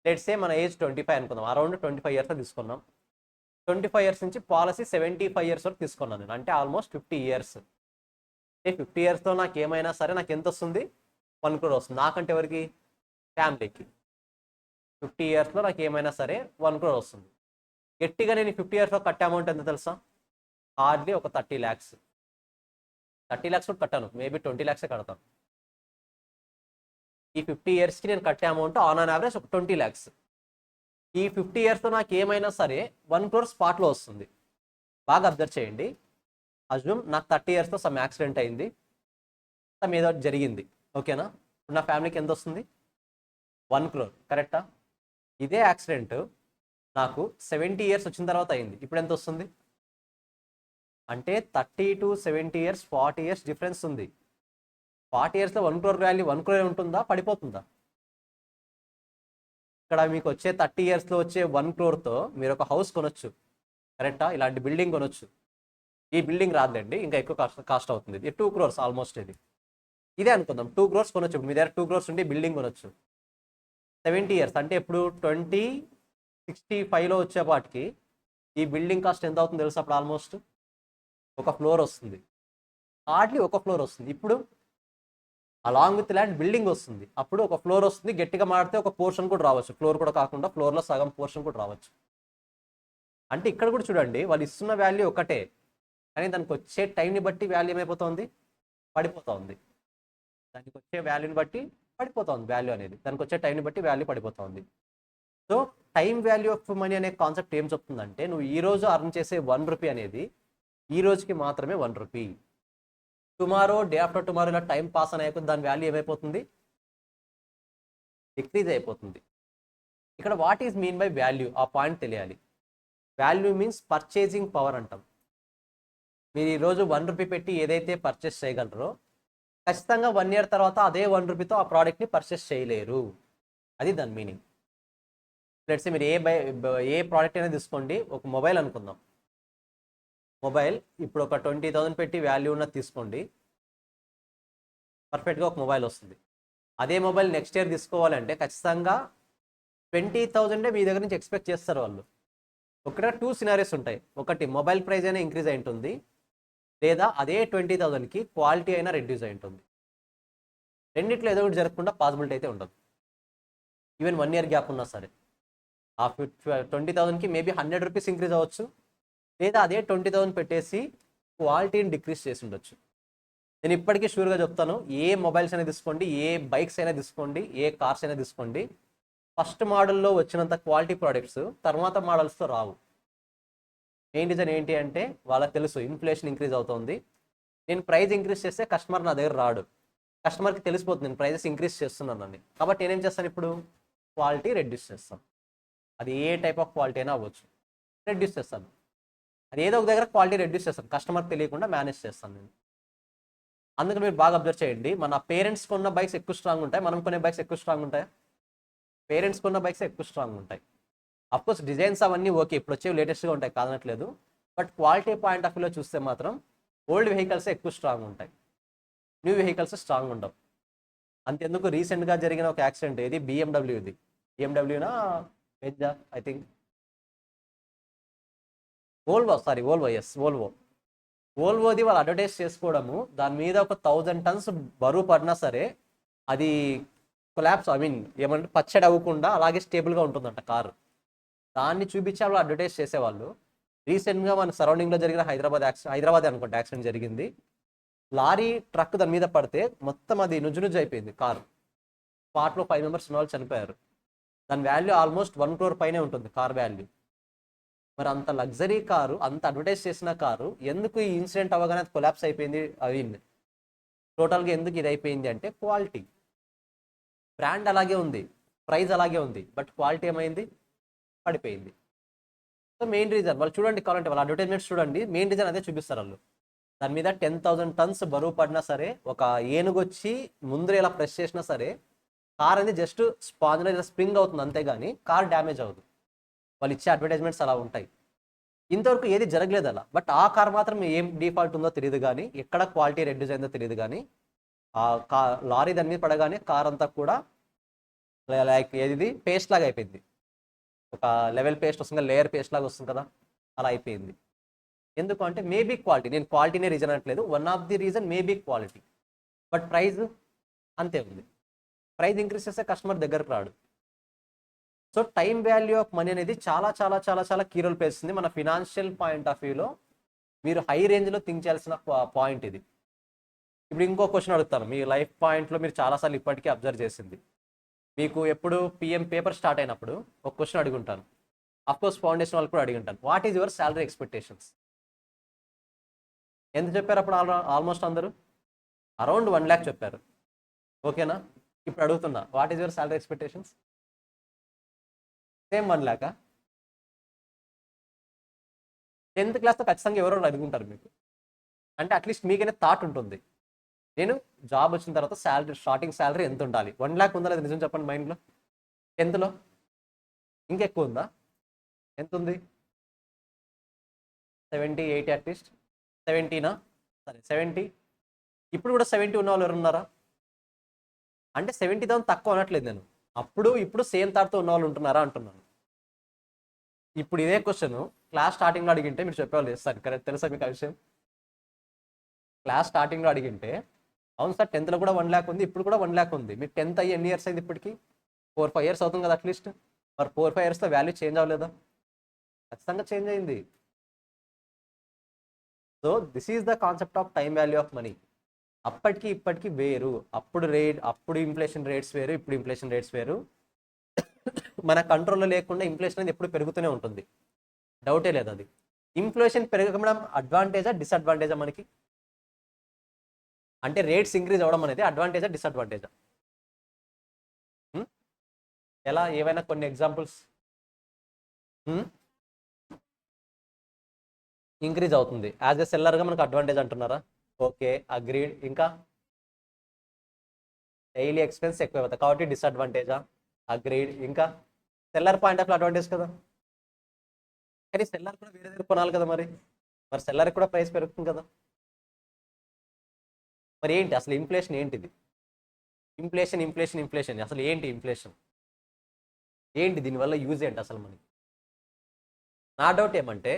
Speaker 2: లెట్స్ ఏ మన ఏజ్ 25 అనుకుందాం. అరౌండ్ 25 years తీసుకున్నాం. 25 years నుంచి పాలసీ 75 years వరకు తీసుకున్నాను నేను. అంటే ఆల్మోస్ట్ 50 years. 50 yearsతో నాకు ఏమైనా సరే నాకు ఎంత వస్తుంది? 1 crore వస్తుంది. నాకంటే ఎవరికి? ఫ్యామిలీకి. 50 yearsలో నాకు ఏమైనా సరే 1 crore వస్తుంది. గట్టిగా నేను 50 yearsలో కట్టే అమౌంట్ ఎంత తెలుసా? హార్డ్లీ ఒక 30 lakhs. 30 lakhs కూడా కట్టాను, మేబీ 20 lakhs కడతాను. ఈ 50 yearsకి నేను కట్టే అమౌంట్ ఆన్ అన్ యావరేజ్ ఒక 20 lakhs. ఈ 50 yearsతో నాకు ఏమైనా సరే 1 crore స్పాట్లో వస్తుంది. బాగా అబ్జర్వ్ చేయండి. అజ్యూమ్ నాకు 30 yearsతో సమ్ యాక్సిడెంట్ అయింది, సమ్ ఏదో జరిగింది. ఓకేనా? ఇప్పుడు నా ఫ్యామిలీకి ఎంత వస్తుంది? 1 crore. కరెక్టా? ఇదే యాక్సిడెంట్ నాకు 70 years వచ్చిన తర్వాత అయింది. ఇప్పుడు ఎంత వస్తుంది? అంటే 30 to 70 years, 40 years డిఫరెన్స్ ఉంది. 40 yearsలో 1 crore వాల్యూ 1 crore ఉంటుందా, పడిపోతుందా? ఇక్కడ మీకు వచ్చే 30 yearsలో వచ్చే 1 crore మీరు ఒక హౌస్ కొనొచ్చు. కరెక్టా? ఇలాంటి బిల్డింగ్ కొనొచ్చు. ఈ బిల్డింగ్ రాదండి, ఇంకా ఎక్కువ కాస్ట్ అవుతుంది. ఇది 2 crores ఆల్మోస్ట్. ఇదే అనుకుందాం, 2 crores కొనొచ్చు. ఇప్పుడు మీ దగ్గర 2 crores ఉండి బిల్డింగ్ కొనొచ్చు. 70 years అంటే ఇప్పుడు 2065లో వచ్చేపాటికి ఈ బిల్డింగ్ కాస్ట్ ఎంత అవుతుంది తెలుసు? అప్పుడు ఆల్మోస్ట్ ఒక ఫ్లోర్ వస్తుంది, హార్డ్లీ ఒక ఫ్లోర్ వస్తుంది. ఇప్పుడు అలాంగ్ విత్ ల్యాండ్ బిల్డింగ్ వస్తుంది, అప్పుడు ఒక ఫ్లోర్ వస్తుంది. గట్టిగా మాడితే ఒక పోర్షన్ కూడా రావచ్చు, ఫ్లోర్ కూడా కాకుండా ఫ్లోర్లో సగం పోర్షన్ కూడా రావచ్చు. అంటే ఇక్కడ కూడా చూడండి, వాళ్ళు ఇస్తున్న వాల్యూ ఒకటే, కానీ దానికి వచ్చే టైంని బట్టి వాల్యూ ఏమైపోతుంది? పడిపోతుంది. దానికి వచ్చే వాల్యూని బట్టి పడిపోతుంది వాల్యూ అనేది, దానికి వచ్చే టైంని బట్టి వాల్యూ పడిపోతుంది. So time value of money అనే కాన్సెప్ట్ ఏం చెప్తుందంటే, నువ్వు ఈ రోజు అర్న్ చేసే 1 రూపీ అనేది ఈ రోజుకి మాత్రమే 1 rupee. Tomorrow, day after tomorrow ఇలా టైం పాస్ అయ్యే దాని వాల్యూ ఏమైపోతుంది? డిక్రీజ్ అయిపోతుంది. ఇక్కడ what is mean by value, ఆ పాయింట్ తెలియాలి. వాల్యూ మీన్స్ పర్చేసింగ్ పవర్ అంటాం. మీరు ఈరోజు 1 రూపీ పెట్టి ఏదైతే పర్చేస్ చేయగలరో, ఖచ్చితంగా 1 year తర్వాత అదే 1 రూపీతో ఆ ప్రోడక్ట్ని పర్చేస్ చేయలేరు. అది దాని మీనింగ్. లెట్స్ మీరు ఏ ప్రోడక్ట్ అయినా తీసుకోండి, ఒక మొబైల్ అనుకుందాం. మొబైల్ ఇప్పుడు ఒక 20,000 పెట్టి వాల్యూ ఉన్నది తీసుకోండి, పర్ఫెక్ట్గా ఒక మొబైల్ వస్తుంది. అదే మొబైల్ నెక్స్ట్ ఇయర్ తీసుకోవాలంటే ఖచ్చితంగా 20,000 మీ దగ్గర నుంచి ఎక్స్పెక్ట్ చేస్తారు వాళ్ళు. ఒకటే 2 సినారీస్ ఉంటాయి. ఒకటి మొబైల్ ప్రైస్ అయినా ఇంక్రీజ్ అయి ఉంటుంది, లేదా అదే 20,000కి క్వాలిటీ అయినా రెడ్యూస్ అయి ఉంటుంది. రెండిట్లో ఏదో ఒకటి జరగకుండా పాసిబిలిటీ అయితే ఉండదు. ఈవెన్ 1 year గ్యాప్ ఉన్నా సరే ఆ 20,000కి మేబీ 100 రూపీస్ ఇంక్రీజ్ అవ్వచ్చు, లేదా అదే 20,000 పెట్టేసి క్వాలిటీని డిక్రీజ్ చేసి ఉండొచ్చు. నేను ఇప్పటికీ షూర్గా చెప్తాను, ఏ మొబైల్స్ అయినా తీసుకోండి, ఏ బైక్స్ అయినా తీసుకోండి, ఏ కార్స్ అయినా తీసుకోండి, ఫస్ట్ మోడల్లో వచ్చినంత క్వాలిటీ ప్రోడక్ట్స్ తర్వాత మోడల్స్తో రావు. మెయిన్ రీజన్ ఏంటి అంటే, వాళ్ళకి తెలుసు ఇన్ఫ్లేషన్ ఇంక్రీజ్ అవుతుంది, నేను ప్రైస్ ఇంక్రీజ్ చేస్తే కస్టమర్ నా దగ్గర రాడు, కస్టమర్కి తెలిసిపోతుంది నేను ప్రైజెస్ ఇంక్రీజ్ చేస్తున్నానని. కాబట్టి నేనేం చేస్తాను, ఇప్పుడు క్వాలిటీ రెడ్యూస్ చేస్తాను. అది ఏ టైప్ ఆఫ్ క్వాలిటీ అయినా అవ్వచ్చు, రెడ్యూస్ చేస్తాను. అది ఏదో ఒక దగ్గర క్వాలిటీ రెడ్యూస్ చేస్తాను, కస్టమర్కి తెలియకుండా మేనేజ్ చేస్తాను నేను. అందుకని మీరు బాగా అబ్జర్వ్ చేయండి, మన పేరెంట్స్ కొన్న బైక్స్ ఎక్కువ స్ట్రాంగ్ ఉంటాయి, మనం కొనే బైక్స్ ఎక్కువ స్ట్రాంగ్ ఉంటాయి. పేరెంట్స్ కొన్న బైక్స్ ఎక్కువ స్ట్రాంగ్ ఉంటాయి. అఫ్కోర్స్ డిజైన్స్ అవన్నీ ఓకే, ఇప్పుడు వచ్చేవి లేటెస్ట్గా ఉంటాయి కాదనట్లేదు, బట్ క్వాలిటీ పాయింట్ ఆఫ్ వ్యూలో చూస్తే మాత్రం ఓల్డ్ వెహికల్స్ ఎక్కువ స్ట్రాంగ్ ఉంటాయి, న్యూ వెహికల్స్ స్ట్రాంగ్ ఉండవు. అంతెందుకు రీసెంట్గా జరిగిన ఒక యాక్సిడెంట్, ఇది బిఎండబ్ల్యూది, బిఎండబ్ల్యూనా వెజ్జా ఐ థింక్, వోల్వోది వాళ్ళు అడ్వర్టైజ్ చేసుకోవడము, దాని మీద ఒక 1000 tons బరువు పడినా సరే అది కొలాప్స్, ఏమంటే పచ్చడి అవ్వకుండా అలాగే స్టేబుల్గా ఉంటుందంట కారు. దాన్ని చూపించి వాళ్ళు అడ్వర్టైజ్ చేసేవాళ్ళు. రీసెంట్గా మన సరౌండింగ్లో జరిగిన హైదరాబాద్ అనుకుంటే యాక్సిడెంట్ జరిగింది. లారీ ట్రక్ దాని మీద పడితే మొత్తం అది నుజ్జు అయిపోయింది కారు. స్పాట్లో 5 members ఉన్న వాళ్ళు చనిపోయారు. దాని వాల్యూ ఆల్మోస్ట్ 1 crore పైనే ఉంటుంది కార్ వాల్యూ. మరి అంత లగ్జరీ కారు, అంత అడ్వర్టైజ్ చేసిన కారు ఎందుకు ఈ ఇన్సిడెంట్ అవ్వగానే అది కొలాప్స్ అయిపోయింది? టోటల్గా ఎందుకు ఇది అయిపోయింది అంటే, క్వాలిటీ. బ్రాండ్ అలాగే ఉంది, ప్రైస్ అలాగే ఉంది, బట్ క్వాలిటీ ఏమైంది? పడిపోయింది. సో మెయిన్ రీజన్ వాళ్ళు చూడండి, కావాలంటే వాళ్ళ అడ్వర్టైజ్మెంట్స్ చూడండి, మెయిన్ రీజన్ అదే చూపిస్తారు వాళ్ళు. దాని మీద 10,000 tons బరువు పడినా సరే, ఒక ఏనుగు వచ్చి ముందర ఇలా ప్రెస్ చేసినా సరే కార్ అనేది జస్ట్ స్పాంజ్ ఇలా స్ప్రింగ్ అవుతుంది, అంతేగాని కార్ డ్యామేజ్ అవ్వదు. వాళ్ళు ఇచ్చే అడ్వర్టైజ్మెంట్స్ అలా ఉంటాయి. ఇంతవరకు ఏది జరగలేదు అలా, బట్ ఆ కార్ మాత్రం ఏం డిఫాల్ట్ ఉందో తెలియదు, కానీ ఎక్కడ క్వాలిటీ రెడ్యూస్ అయిందో తెలియదు, కానీ ఆ లారీ దాని మీద పడగానే కార్ అంతా కూడా లైక్ ఏది పేస్ట్ లాగా అయిపోయింది. ఒక లెవెల్ పేస్ట్ వస్తుంది, లేయర్ పేస్ట్ లాగా వస్తుంది కదా, అలా అయిపోయింది. ఎందుకు అంటే మేబీ క్వాలిటీ, నేను క్వాలిటీనే రీజన్ అనట్లేదు, one of the reason maybe quality. But price అంతే ఉంది, ప్రైస్ ఇంక్రీజ్ చేస్తే కస్టమర్ దగ్గరకు రాడు. So time value of money అనేది చాలా చాలా చాలా చాలా కీ రోల్ ప్లే చేస్తుంది మన ఫినాన్షియల్ పాయింట్ ఆఫ్ వ్యూలో. మీరు హై రేంజ్లో థింక్ చేయాల్సిన పాయింట్ ఇది. ఇప్పుడు ఇంకో క్వశ్చన్ అడుగుతాను, మీ లైఫ్ పాయింట్లో మీరు చాలాసార్లు ఇప్పటికీ అబ్జర్వ్ చేసింది. మీకు ఎప్పుడు పిఎం పేపర్ స్టార్ట్ అయినప్పుడు ఒక క్వశ్చన్ అడుగుంటాను, అఫ్కోర్స్ ఫౌండేషన్ వాళ్ళు కూడా అడిగింటాను, what is your salary expectations? ఎంత చెప్పారు అప్పుడు? ఆల్మోస్ట్ అందరూ అరౌండ్ 1 lakh చెప్పారు, ఓకేనా? ఇప్పుడు అడుగుతున్నా, what is your salary expectations? Same 1 lakh? 10th క్లాస్తో ఖచ్చితంగా ఎవరో అడుగుంటారు మీకు, అంటే అట్లీస్ట్ మీకైనా థాట్ ఉంటుంది, నేను జాబ్ వచ్చిన తర్వాత స్టార్టింగ్ శాలరీ ఎంత ఉండాలి? 1 lakh ఉందా లేదా నిజం చెప్పండి మైండ్లో. 10thలో ఇంకెక్కువ ఉందా? ఎంత ఉంది? 70, 80 అట్లీస్ట్. 70నా? సరే 70. ఇప్పుడు కూడా 70 ఉన్న వాళ్ళు ఎవరు ఉన్నారా? అంటే 70,000 తక్కువ అనట్లేదు నేను. ఇప్పుడు సేమ్ థాట్తో ఉన్న వాళ్ళు ఉంటున్నారా అంటున్నాను. ఇప్పుడు ఇదే క్వశ్చన్ క్లాస్ స్టార్టింగ్లో అడిగింటే మీరు చెప్పేవాళ్ళు సార్, కరెక్ట్ తెలుసా మీకు ఆ విషయం? క్లాస్ స్టార్టింగ్లో అడిగింటే అవును సార్ 10th కూడా 1 lakh ఉంది, ఇప్పుడు కూడా 1 lakh ఉంది. మీరు 10th అయ్యి ఎన్ని ఇయర్స్ అయింది? ఇప్పటికి 4-5 years అవుతుంది కదా అట్లీస్ట్. మరి 4-5 yearsలో వాల్యూ చేంజ్ అవ్వలేదా? ఖచ్చితంగా చేంజ్ అయింది. So this is the concept of time value of money. అప్పటికి ఇప్పటికి వేరు. అప్పుడు ఇన్ఫ్లేషన్ రేట్స్ వేరు, ఇప్పుడు ఇన్ఫ్లేషన్ రేట్స్ వేరు. మన కంట్రోల్లో లేకుండా ఇన్ఫ్లేషన్ అనేది ఎప్పుడు పెరుగుతూనే ఉంటుంది, డౌటే లేదు అది. ఇన్ఫ్లేషన్ పెరగడం అడ్వాంటేజా డిసడ్వాంటేజా మనకి? అంటే రేట్స్ ఇంక్రీజ్ అవ్వడం అనేది అడ్వాంటేజా డిసడ్వాంటేజా? ఎలా? ఏవైనా కొన్ని ఎగ్జాంపుల్స్. ఇంక్రీజ్ అవుతుంది. యాజ్ ఎ సెల్లర్గా మనకు అడ్వాంటేజ్ అంటున్నారా? Okay, agreed. ఇంకా డైలీ ఎక్స్పెన్స్ ఎక్కువ అవుతుంది కాబట్టి డిసడ్వాంటేజా? అగ్రీడ్. ఇంకా సెల్లర్ పాయింట్ ఆఫ్ అడ్వాంటేజ్ కదా, కానీ సెల్లర్ కూడా వేరే దగ్గర కొనాలి కదా, మరి సెల్లర్కి కూడా ప్రైస్ పెరుగుతుంది కదా. మరి ఏంటి అసలు ఇన్ఫ్లేషన్ ఏంటిది? ఇన్ఫ్లేషన్ అసలు ఏంటి? ఇన్ఫ్లేషన్ ఏంటి? దీనివల్ల యూజ్ ఏంటి అసలు మనకి? నా డౌట్ ఏమంటే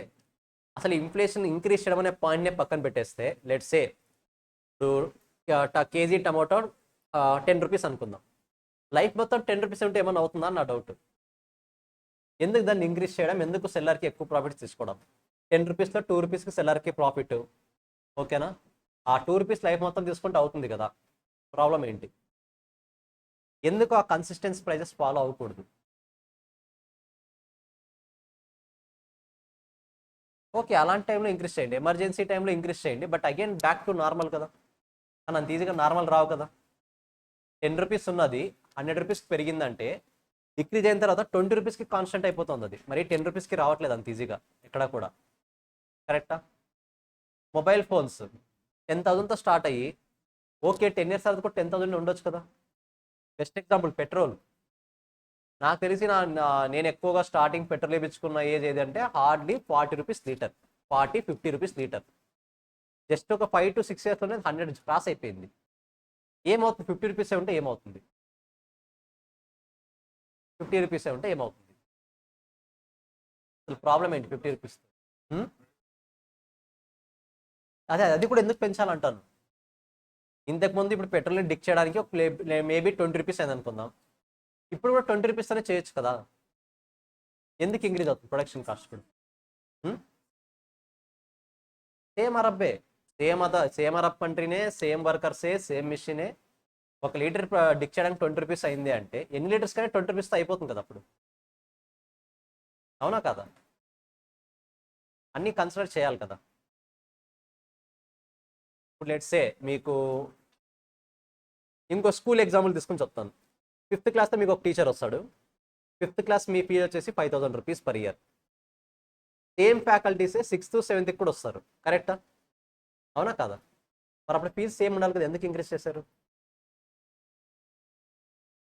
Speaker 2: అసలు ఇన్ఫ్లేషన్ ఇంక్రీజ్ చేయడం అనే పాయింట్నే పక్కన పెట్టేస్తే, లెట్స్ సే ఇప్పుడు కేజీ టమాటో 10 రూపీస్ అనుకుందాం. లైఫ్ మొత్తం 10 రూపీస్ ఉంటే ఏమన్నా అవుతుందా నా డౌట్. ఎందుకు దాన్ని ఇంక్రీజ్ చేయడం? ఎందుకు సెల్లర్కి ఎక్కువ ప్రాఫిట్స్ తీసుకోవడం? 10 రూపీస్లో 2 రూపీస్కి సెల్లర్కి ప్రాఫిట్, ఓకేనా? ఆ 2 రూపీస్ లైఫ్ మొత్తం తీసుకుంటే అవుతుంది కదా, ప్రాబ్లం ఏంటి? ఎందుకు ఆ కన్సిస్టెన్సీ ప్రైజెస్ ఫాలో అవ్వకూడదు? ఓకే, అలాంటి టైంలో ఇంక్రీజ్ చేయండి, ఎమర్జెన్సీ టైంలో ఇంక్రీజ్ చేయండి, but again back to normal కదా. కానీ అంత ఈజీగా నార్మల్ రావు కదా. 10 రూపీస్ ఉన్నది 100 రూపీస్కి పెరిగిందంటే డిక్రీజ్ అయిన తర్వాత 20 రూపీస్కి కాన్స్టెంట్ అయిపోతుంది అది. మరి 10 రూపీస్కి రావట్లేదు అంత ఈజీగా ఎక్కడ కూడా, కరెక్టా? మొబైల్ ఫోన్స్ 10,000తో స్టార్ట్ అయ్యి ఓకే 10 years తర్వాత కూడా 10,000 ఉండొచ్చు కదా. Best example petrol. నాకు తెలిసి నేను ఎక్కువగా స్టార్టింగ్ పెట్రోల్ వేయించుకున్న ఏజ్ ఏదంటే hardly 40 rupees litre, 40-50 rupees litre. Just ఒక 5 to 6 yearsలోనే 100 క్రాస్ అయిపోయింది. ఏమవుతుంది? 50 రూపీస్ ఉంటే ఏమవుతుంది? 50 రూపీస్ ఉంటే ఏమవుతుంది? అసలు ప్రాబ్లం ఏంటి 50 రూపీస్? అదే అది కూడా ఎందుకు పెంచాలంటాను. ఇంతకుముందు ఇప్పుడు పెట్రోల్ని డిక్ చేయడానికి ఒక మేబీ 20 రూపీస్ అయింది అనుకుందాం. ఇప్పుడు కూడా 20 రూపీస్ అనే చేయొచ్చు కదా. ఎందుకు ఇంక్రీజ్ అవుతుంది ప్రొడక్షన్ కాస్ట్ కూడా? సేమ్ అరబ్బే, సేమ్ అరబ్ కంట్రీనే, సేమ్ వర్కర్సే, సేమ్ మిషనే. 1 లీటర్ డిక్ చేయడానికి 20 రూపీస్ అయింది అంటే ఎన్ని లీటర్స్ కానీ 20 రూపీస్తో అయిపోతుంది కదా అప్పుడు, అవునా కదా? అన్నీ కన్సిడర్ చేయాలి కదా. ఇప్పుడు లెట్స్ సే మీకు ఇంకో స్కూల్ ఎగ్జాంపుల్ తీసుకుని చెప్తాను. 5th క్లాస్లో మీకు ఒక టీచర్ వస్తాడు. 5th క్లాస్ మీ ఫీ వచ్చేసి 5,000 రూపీస్ పర్ ఇయర్. సేమ్ ఫ్యాకల్టీసే 6th 7th కూడా వస్తారు, కరెక్టా? అవునా కాదా? మరి అప్పుడు ఫీజు సేమ్ ఉండాలి కదా, ఎందుకు ఇంక్రీజ్ చేశారు?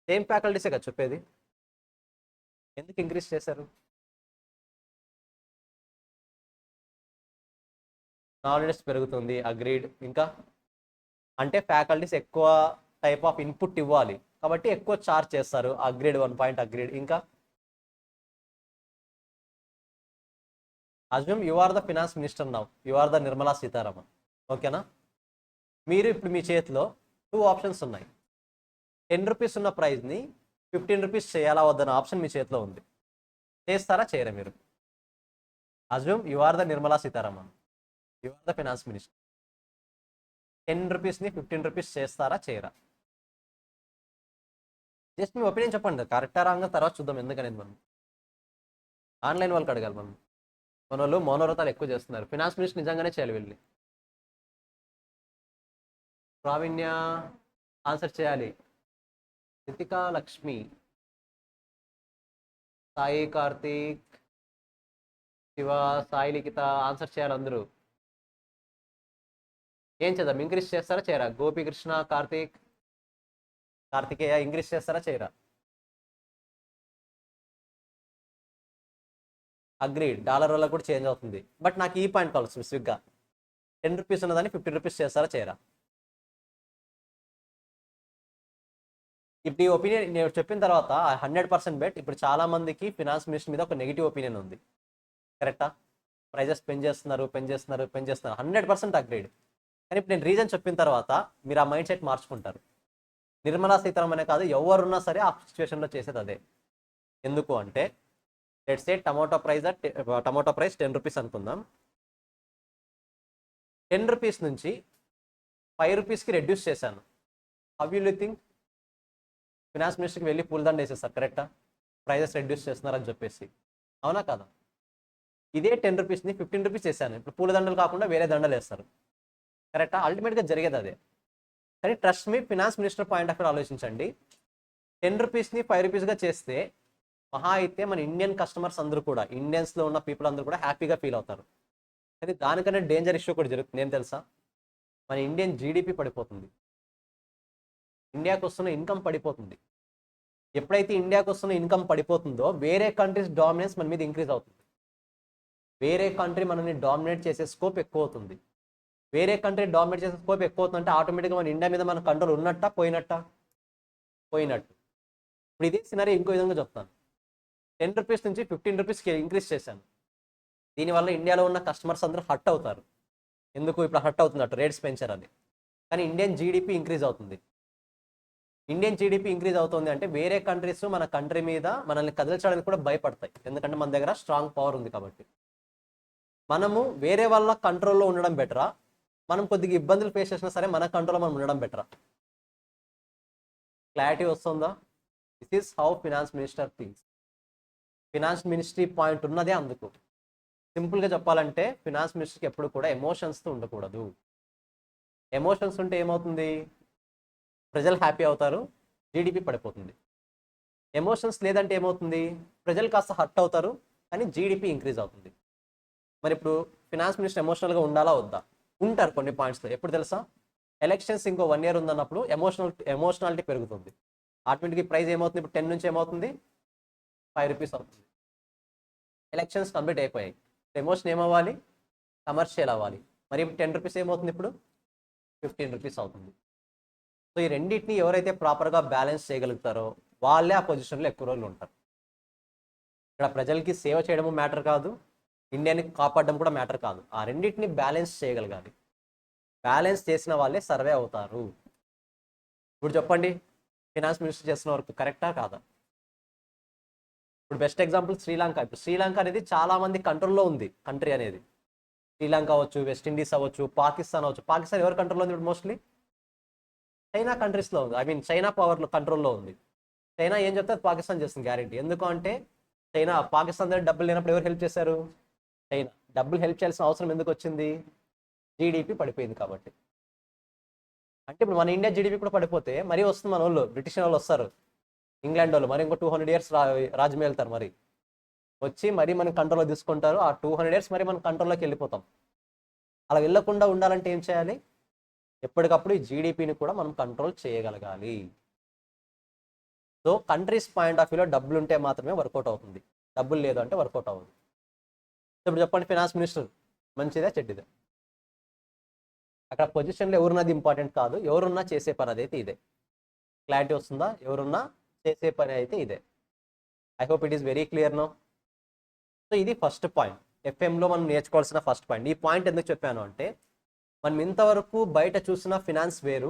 Speaker 2: సేమ్ ఫ్యాకల్టీసే కదా చెప్పేది, ఎందుకు ఇంక్రీజ్ చేశారు? నాలెడ్జ్ పెరుగుతుంది, అగ్రీడ్. ఇంకా అంటే ఫ్యాకల్టీస్ ఎక్కువ టైప్ ఆఫ్ ఇన్పుట్ ఇవ్వాలి కాబట్టి ఎక్కువ చార్జ్ చేస్తారు, అగ్రీడ్. 1 point agreed. ఇంకా assume you are the finance minister now, you are the Nirmala Sitharaman, ఓకేనా? మీరు ఇప్పుడు మీ చేతిలో 2 ఆప్షన్స్ ఉన్నాయి. 10 రూపీస్ ఉన్న ప్రైస్ని 15 రూపీస్ చేయాలా వద్దన్న ఆప్షన్ మీ చేతిలో ఉంది. చేస్తారా చేయరా మీరు? Assume you are the Nirmala Sitharaman, you are the finance minister. 10 రూపీస్ని 15 రూపీస్ చేస్తారా చేయరా? జస్ట్ మీ ఒపీనియన్ చెప్పండి, కరెక్టా రాంగా తర్వాత చూద్దాం ఎందుకనేది. మనం ఆన్లైన్ వాళ్ళకి అడగాలి. మన వాళ్ళు మౌనవ్రతాలు ఎక్కువ చేస్తున్నారు. ఫినాన్స్ మినిస్టర్ నిజంగానే చేయాలి వెళ్ళి. ప్రావీణ్య ఆన్సర్ చేయాలి. రితికా లక్ష్మి, సాయి కార్తీక్, శివ, సాయి లిఖిత ఆన్సర్ చేయాలి అందరూ. ఏం చేద్దాం, ఇంక్రీజ్ చేస్తారా చేయరా? గోపీకృష్ణ, కార్తికేయ ఇంక్రీజ్ చేస్తారా చేయరా? అగ్రీడ్. డాలర్ వల్ల కూడా చేంజ్ అవుతుంది, బట్ నాకు ఈ పాయింట్ కావాలి స్పెసిఫిక్గా. రూపీస్ ఉన్నదాన్ని 50 రూపీస్ చేస్తారా చేయరా? ఇప్పుడు ఈ ఒపీనియన్ నేను చెప్పిన తర్వాత 100% బెట్ ఇప్పుడు చాలా మందికి ఫినాన్స్ మినిస్టర్ మీద ఒక నెగిటివ్ ఒపీనియన్ ఉంది. కరెక్టా? ప్రైజెస్ పెంచేస్తున్నారు 100% అగ్రీడ్. కానీ ఇప్పుడు నేను రీజన్ చెప్పిన తర్వాత మీరు ఆ మైండ్ సెట్ మార్చుకుంటారు. నిర్మలా సీతారామనే కాదు, ఎవరున్నా సరే ఆ సిచ్యువేషన్లో చేసేది అదే. ఎందుకు అంటే let's say tomato price 10 rupees అనుకుందాం. 10 రూపీస్ నుంచి 5 రూపీస్కి రెడ్యూస్ చేశాను. How will you think? Finance మినిస్టర్కి వెళ్ళి పూలదండ వేసేస్తారు. కరెక్టా? ప్రైజెస్ రెడ్యూస్ చేస్తున్నారని చెప్పేసి. అవునా కదా? ఇదే 10 రూపీస్ని 15 రూపీస్ చేశాను. ఇప్పుడు పూలదండలు కాకుండా వేరే దండలు వేస్తారు. కరెక్టా? అల్టిమేట్గా జరిగేది అదే. కానీ trust me, finance minister point of view ఆలోచించండి. 10 రూపీస్ని 5 రూపీస్గా చేస్తే మహా అయితే మన ఇండియన్ కస్టమర్స్ అందరూ కూడా, ఇండియన్స్లో ఉన్న పీపుల్ అందరూ కూడా హ్యాపీగా ఫీల్ అవుతారు. కానీ దానికన్నా డేంజర్ ఇష్యూ కూడా జరుగుతుంది. ఏం తెలుసా? మన ఇండియన్ జీడిపి పడిపోతుంది. ఇండియాకు వస్తున్న ఇన్కమ్ పడిపోతుంది. ఎప్పుడైతే ఇండియాకు వస్తున్న ఇన్కమ్ పడిపోతుందో వేరే కంట్రీస్ డామినెన్స్ మన మీద ఇంక్రీజ్ అవుతుంది. వేరే కంట్రీ మనల్ని డామినేట్ చేసే స్కోప్ ఎక్కువ అవుతుంది. వేరే కంట్రీ డామినేట్ చేసే స్కోప్ ఎక్కువ అవుతుందంటే ఆటోమేటిక్గా మన ఇండియా మీద మన కంట్రోల్ ఉన్నట్ట పోయినట్టు. ఇప్పుడు ఇదే సినారీ ఇంకో విధంగా చెప్తాను. 10 రూపీస్ నుంచి 15 రూపీస్కి ఇంక్రీజ్ చేశాను. దీనివల్ల ఇండియాలో ఉన్న కస్టమర్స్ అందరూ హర్ట్ అవుతారు. ఎందుకు ఇప్పుడు హర్ట్ అవుతున్నట్టు? రేట్స్ పెంచారని. కానీ ఇండియన్ జీడిపి ఇంక్రీజ్ అవుతుంది. ఇండియన్ జీడిపి ఇంక్రీజ్ అవుతుంది అంటే వేరే కంట్రీస్ మన కంట్రీ మీద మనల్ని కదిలించడానికి కూడా భయపడతాయి. ఎందుకంటే మన దగ్గర స్ట్రాంగ్ పవర్ ఉంది కాబట్టి. మనము వేరే వాళ్ళ కంట్రోల్లో ఉండడం బెటరా, మనం కొద్దిగా ఇబ్బందులు ఫేస్ చేసినా సరే మన కంట్రోల్లో మనం ఉండడం బెటరా? క్లారిటీ వస్తుందా? This is how finance minister things. Finance ministry point ఉన్నదే అందుకు. సింపుల్గా చెప్పాలంటే ఫినాన్స్ మినిస్టర్కి ఎప్పుడు కూడా ఎమోషన్స్తో ఉండకూడదు. ఎమోషన్స్ ఉంటే ఏమవుతుంది? ప్రజలు హ్యాపీ అవుతారు, జీడిపి పడిపోతుంది. ఎమోషన్స్ లేదంటే ఏమవుతుంది? ప్రజలు కాస్త హర్ట్ అవుతారు, కానీ జీడిపి ఇంక్రీజ్ అవుతుంది. మరి ఇప్పుడు ఫినాన్స్ మినిస్టర్ ఎమోషనల్గా ఉండాలా వద్దా? ఉంటారు కొన్ని పాయింట్స్లో. ఎప్పుడు తెలుసా? ఎలక్షన్స్ ఇంకో 1 year ఉందన్నప్పుడు ఎమోషనాలిటీ పెరుగుతుంది. ఆటోమేటిక్గా ప్రైస్ ఏమవుతుంది? ఇప్పుడు 10 నుంచి ఏమవుతుంది? 5 రూపీస్ అవుతుంది. ఎలక్షన్స్ కంప్లీట్ అయిపోయాయి. ఎమోషన్ ఏమవ్వాలి? కమర్షియల్ అవ్వాలి. మరి ఇప్పుడు 10 రూపీస్ ఏమవుతుంది? ఇప్పుడు 15 రూపీస్ అవుతుంది. సో ఈ రెండింటిని ఎవరైతే ప్రాపర్గా బ్యాలెన్స్ చేయగలుగుతారో వాళ్ళే ఆ పొజిషన్లో ఎక్కువ రోజులు ఉంటారు. ఇక్కడ ప్రజలకి సేవ చేయడము మ్యాటర్ కాదు, ఇండియాని కాపాడడం కూడా మ్యాటర్ కాదు. ఆ రెండింటిని బ్యాలెన్స్ చేయగలగాలి. బ్యాలెన్స్ చేసిన వాళ్ళే సర్వే అవుతారు. ఇప్పుడు చెప్పండి, ఫినాన్స్ మినిస్టర్ చేస్తున్న వరకు కరెక్టా కాదా? ఇప్పుడు బెస్ట్ ఎగ్జాంపుల్ శ్రీలంక. ఇప్పుడు శ్రీలంక అనేది చాలా మంది కంట్రోల్లో ఉంది. కంట్రీ అనేది శ్రీలంక అవ్వచ్చు, వెస్టిండీస్ అవ్వచ్చు, పాకిస్తాన్ అవ్వచ్చు. పాకిస్తాన్ ఎవరి కంట్రోల్లో ఉంది ఇప్పుడు? మోస్ట్లీ చైనా కంట్రీస్లో ఉంది. ఐ మీన్ చైనా పవర్లో కంట్రోల్లో ఉంది. చైనా ఏం చెప్తే పాకిస్తాన్ చేస్తుంది గ్యారెంటీ. ఎందుకు అంటే పాకిస్తాన్ దగ్గర డబ్బులు లేనప్పుడు ఎవరు హెల్ప్ చేశారు? చైనా. డబ్బులు హెల్ప్ చేయాల్సిన అవసరం ఎందుకు వచ్చింది? జీడిపి పడిపోయింది కాబట్టి. అంటే ఇప్పుడు మన ఇండియా జీడిపి కూడా పడిపోతే మరీ వస్తుంది మన వాళ్ళు, బ్రిటిష్ వాళ్ళు వస్తారు, ఇంగ్లాండ్ వాళ్ళు మరి ఇంకో 200 years రాజ్యం వెళ్తారు. మరి వచ్చి మరీ మనం కంట్రోల్లో తీసుకుంటారు. ఆ 200 years మరి మనం కంట్రోల్లోకి వెళ్ళిపోతాం. అలా వెళ్ళకుండా ఉండాలంటే ఏం చేయాలి? ఎప్పటికప్పుడు ఈ జీడిపిని కూడా మనం కంట్రోల్ చేయగలగాలి. సో కంట్రీస్ పాయింట్ ఆఫ్ వ్యూలో డబ్బులు ఉంటే మాత్రమే వర్కౌట్ అవుతుంది. డబ్బులు లేదు అంటే వర్కౌట్ అవ్వదు. ఇప్పుడు చెప్పండి, ఫినాన్స్ మినిస్టర్ మంచిదా చెడ్డిదా? అక్కడ పొజిషన్లో ఎవరున్నది ఇంపార్టెంట్ కాదు, ఎవరున్నా చేసే పని అదైతే ఇదే. క్లారిటీ వస్తుందా? ఎవరున్నా చేసే పని అయితే ఇదే. I hope it is very clear no. So ఇది ఫస్ట్ పాయింట్, ఎఫ్ఎంలో మనం నేర్చుకోవాల్సిన ఫస్ట్ పాయింట్. ఈ పాయింట్ ఎందుకు చెప్పాను అంటే మనం ఇంతవరకు బయట చూసిన ఫినాన్స్ వేరు,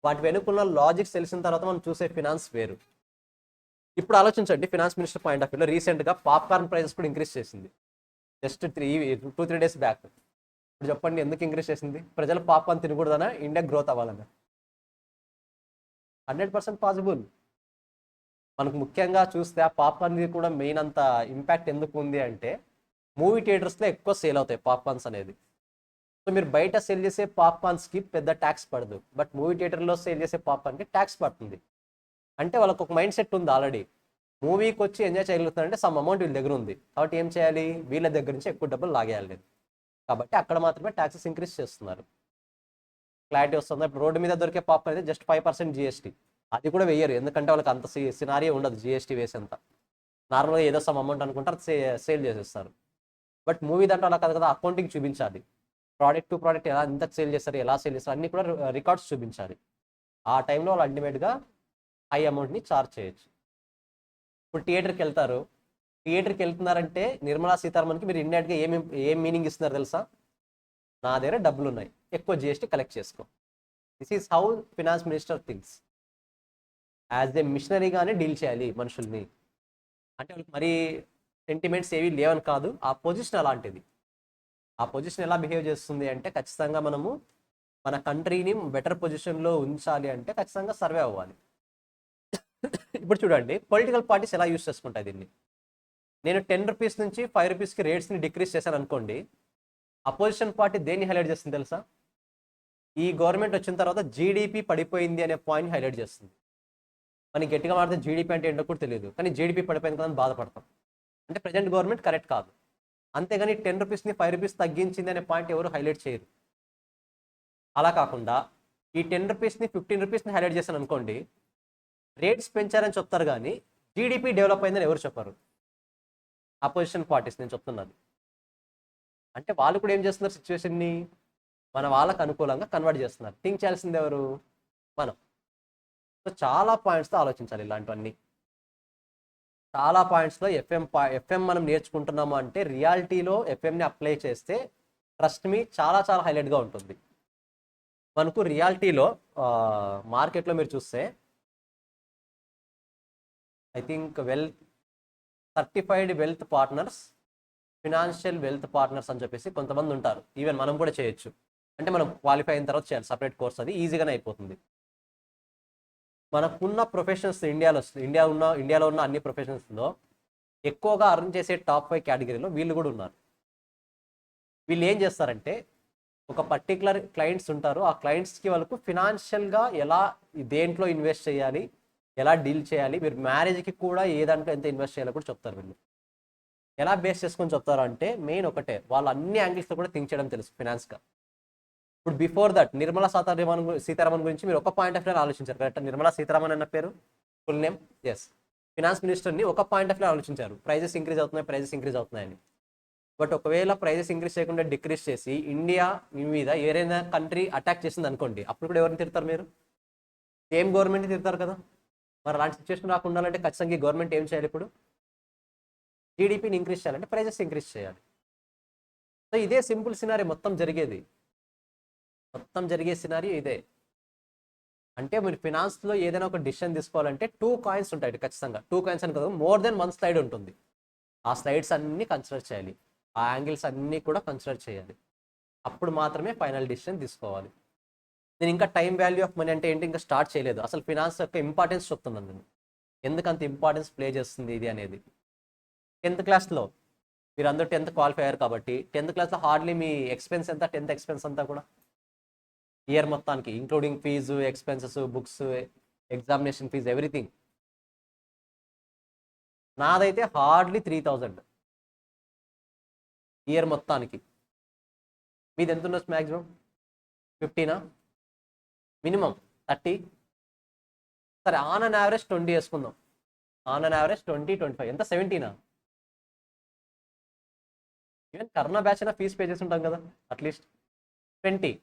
Speaker 2: వాటి వెనుకున్న లాజిక్స్ తెలిసిన తర్వాత మనం చూసే ఫినాన్స్ వేరు. ఇప్పుడు ఆలోచించండి, ఫినాన్స్ మినిస్టర్ పాయింట్ ఆఫ్ వ్యూలో రీసెంట్గా పాప్కార్న్ ప్రైజెస్ కూడా ఇంక్రీజ్ చేసింది. Just 2-3 days back. ఇప్పుడు చెప్పండి, ఎందుకు ఇంక్రీజ్ చేసింది? ప్రజలు పాప్కార్న్ తినకూడదనా, ఇండియా గ్రోత్ అవ్వాలన్నా? 100% పాసిబుల్. మనకు ముఖ్యంగా చూస్తే ఆ పాప్కార్న్ది కూడా మెయిన్ అంత ఇంపాక్ట్ ఎందుకు ఉంది అంటే మూవీ థియేటర్స్లో ఎక్కువ సేల్ అవుతాయి పాప్కార్న్స్ అనేది. సో మీరు బయట సేల్ చేసే పాప్కార్న్స్కి పెద్ద ట్యాక్స్ పడదు, బట్ మూవీ థియేటర్లో సేల్ చేసే పాప్కార్న్కి ట్యాక్స్ పడుతుంది. అంటే వాళ్ళకు ఒక మైండ్ సెట్ ఉంది ఆల్రెడీ, మూవీకి వచ్చి ఎంజాయ్ చేయగలుగుతారంటే సమ్ అమౌంట్ వీళ్ళ దగ్గర ఉంది కాబట్టి ఏం చేయాలి? వీళ్ళ దగ్గర నుంచి ఎక్కువ డబ్బులు లాగేయాలి. కాబట్టి అక్కడ మాత్రమే ట్యాక్సెస్ ఇంక్రీజ్ చేస్తున్నారు. క్లారిటీ వస్తుంది? ఇప్పుడు రోడ్డు మీద దొరికే పాప్కార్న్ అయితే జస్ట్ 5% జిఎస్టీ, అది కూడా వెయ్యరు. ఎందుకంటే వాళ్ళకి అంత సినారియో ఉండదు జిఎస్టీ వేసేంత. నార్మల్గా ఏదో సమ్ అమౌంట్ అనుకుంటారు, సేల్ చేసేస్తారు. బట్ మూవీ దాంట్లో అలా కాదు కదా, అకౌంటింగ్ చూపించాలి. ప్రోడక్ట్ టు ప్రోడక్ట్ ఎలా ఎంత సేల్ చేస్తారు, ఎలా సేల్ చేస్తారు అన్నీ కూడా రికార్డ్స్ చూపించాలి. ఆ టైంలో వాళ్ళు అల్టిమేట్గా హై అమౌంట్ని చార్జ్ చేయొచ్చు. ఇప్పుడు థియేటర్కి వెళ్తారు, థియేటర్కి వెళ్తున్నారంటే నిర్మలా సీతారామన్కి మీరు ఇండియాగా ఏం మీనింగ్ ఇస్తున్నారు తెలుసా? నా దగ్గర డబ్బులు ఉన్నాయి, ఎక్కువ జిఎస్టీ కలెక్ట్ చేసుకో. This is how finance minister things. As a మిషనరీగానే డీల్ చేయాలి మనుషుల్ని. అంటే వాళ్ళకి మరీ సెంటిమెంట్స్ ఏవి లేవని కాదు, ఆ పొజిషన్ అలాంటిది. ఆ పొజిషన్ ఎలా బిహేవ్ చేస్తుంది అంటే ఖచ్చితంగా మనము మన కంట్రీని బెటర్ పొజిషన్లో ఉంచాలి అంటే ఖచ్చితంగా సర్వే అవ్వాలి. ఇప్పుడు చూడండి పొలిటికల్ పార్టీస్ ఎలా యూస్ చేసుకుంటాయి దీన్ని. నేను 10 రూపీస్ నుంచి 5 రూపీస్కి రేట్స్ని డిక్రీస్ చేశాను అనుకోండి, అపోజిషన్ పార్టీ దేన్ని హైలైట్ చేస్తుంది తెలుసా? ఈ గవర్నమెంట్ వచ్చిన తర్వాత జీడిపి పడిపోయింది అనే పాయింట్ హైలైట్ చేస్తుంది. మనకి గట్టిగా మాడితే జీడిపి అంటే ఏంటో కూడా తెలియదు, కానీ జీడిపి పడిపోయింది కదా అని బాధపడతాం. అంటే ప్రజెంట్ గవర్నమెంట్ కరెక్ట్ కాదు. అంతేగాని 10 రూపీస్ని 5 రూపీస్ తగ్గించింది అనే పాయింట్ ఎవరు హైలైట్ చేయరు. అలా కాకుండా ఈ 10 రూపీస్ని 15 రూపీస్ని హైలైట్ చేశాను అనుకోండి, రేట్స్ పెంచారని చెప్తారు కానీ జీడిపి డెవలప్ అయిందని ఎవరు చెప్పారు? అపోజిషన్ పార్టీస్ నేను చెప్తున్నది. అంటే వాళ్ళు కూడా ఏం చేస్తున్నారు, సిచ్యువేషన్ని మన వాళ్ళకు అనుకూలంగా కన్వర్ట్ చేస్తున్నారు. థింక్ చేయాల్సింది ఎవరు? మనం. సో చాలా పాయింట్స్తో ఆలోచించాలి ఇలాంటివన్నీ. చాలా పాయింట్స్లో ఎఫ్ఎం మనం నేర్చుకుంటున్నాము అంటే రియాలిటీలో ఎఫ్ఎంని అప్లై చేస్తే ట్రస్ట్ మీ చాలా చాలా హైలైట్గా ఉంటుంది. మనకు రియాలిటీలో మార్కెట్లో మీరు చూస్తే I think certified wealth partners, financial wealth partners అని చెప్పేసి కొంతమంది ఉంటారు. ఈవెన్ మనం కూడా చేయొచ్చు. అంటే మనం క్వాలిఫై అయిన తర్వాత చేయాలి, సపరేట్ కోర్స్, అది ఈజీగానే అయిపోతుంది. మనకున్న ప్రొఫెషన్స్ ఇండియాలో ఉన్న అన్ని ప్రొఫెషన్స్లో ఎక్కువగా అర్న్ చేసే టాప్ 5 కేటగిరీలో వీళ్ళు కూడా ఉన్నారు. వీళ్ళు ఏం చేస్తారంటే ఒక పర్టికులర్ క్లయింట్స్ ఉంటారు, ఆ క్లయింట్స్కి వాళ్ళకు ఫినాన్షియల్గా ఎలా దేంట్లో ఇన్వెస్ట్ చేయాలి, ఎలా డీల్ చేయాలి, మీరు మ్యారేజ్కి కూడా ఏ దాంట్లో ఎంత ఇన్వెస్ట్ చేయాలో కూడా చెప్తారు. వీళ్ళు ఎలా బేస్ చేసుకొని చెప్తారు అంటే మెయిన్ ఒకటే, వాళ్ళు అన్ని యాంగిల్స్తో కూడా థింక్ చేయడం తెలుసు ఫినాన్స్గా. ఇప్పుడు బిఫోర్ దట్ నిర్మలా సీతారామన్ గురించి మీరు ఒక పాయింట్ ఆఫ్ వ్యూ ఆలోచించారు, కరెక్ట్? నిర్మలా సీతారామన్ అన్న పేరు ఫుల్ నేమ్, ఎస్. ఫినాన్స్ మినిస్టర్ని ఒక పాయింట్ ఆఫ్ వ్యూ ఆలోచించారు, ప్రైజెస్ ఇంక్రీజ్ అవుతున్నాయని. బట్ ఒకవేళ ప్రైజెస్ ఇంక్రీజ్ చేయకుండా డిక్రీజ్ చేసి ఇండియా మీద ఏదైనా కంట్రీ అటాక్ చేసింది అనుకోండి, అప్పుడు కూడా ఎవరిని తిడతారు మీరు? సేమ్ గవర్నమెంట్ని తిడతారు కదా. మరి అలాంటి సిచ్యువేషన్ రాకుండా ఉండాలంటే ఖచ్చితంగా గవర్నమెంట్ ఏం చేయాలి? ఇప్పుడు జీడిపిని ఇంక్రీజ్ చేయాలంటే ప్రైజెస్ ఇంక్రీజ్ చేయాలి. సో ఇదే సింపుల్ సినారీ మొత్తం జరిగే సినారీ ఇదే. అంటే మీరు ఫినాన్స్లో ఏదైనా ఒక డిసిషన్ తీసుకోవాలంటే 2 కాయిన్స్ ఉంటాయి ఖచ్చితంగా. 2 కాయిన్స్ అని కదా, మోర్ దెన్ 1 స్లైడ్ ఉంటుంది. ఆ స్లైడ్స్ అన్నీ కన్సిడర్ చేయాలి, ఆ యాంగిల్స్ అన్నీ కూడా కన్సిడర్ చేయాలి. అప్పుడు మాత్రమే ఫైనల్ డిసిషన్ తీసుకోవాలి. నేను ఇంకా టైం వాల్యూ ఆఫ్ మనీ అంటే ఏంటి ఇంకా స్టార్ట్ చేయలేదు. అసలు ఫినాన్స్ యొక్క ఇంపార్టెన్స్ చెప్తున్నాను నేను, ఎందుకంత ఇంపార్టెన్స్ ప్లే చేస్తుంది ఇది అనేది. 10th క్లాస్లో మీరు అందరూ 10th క్వాలిఫై అయ్యారు కాబట్టి 10th క్లాస్లో హార్డ్లీ మీ ఎక్స్పెన్స్ ఎంత? 10th ఎక్స్పెన్స్ అంతా కూడా ఇయర్ మొత్తానికి including fee, expenses, books, examination fee, everything. నాదైతే హార్డ్లీ 3000 ఇయర్ మొత్తానికి. మీది ఎంత ఉండొచ్చు మ్యాక్సిమం? 15 మినిమం 30. సరే, ఆన్ అన్ యావరేజ్ 20 వేసుకుందాం. ఆన్ అన్ యావరేజ్ 20-25 ఎంత? 17. ఈవెన్ కరోనా బ్యాచ్ అయినా ఫీజు పే చేసి ఉంటాం కదా, అట్లీస్ట్ 20.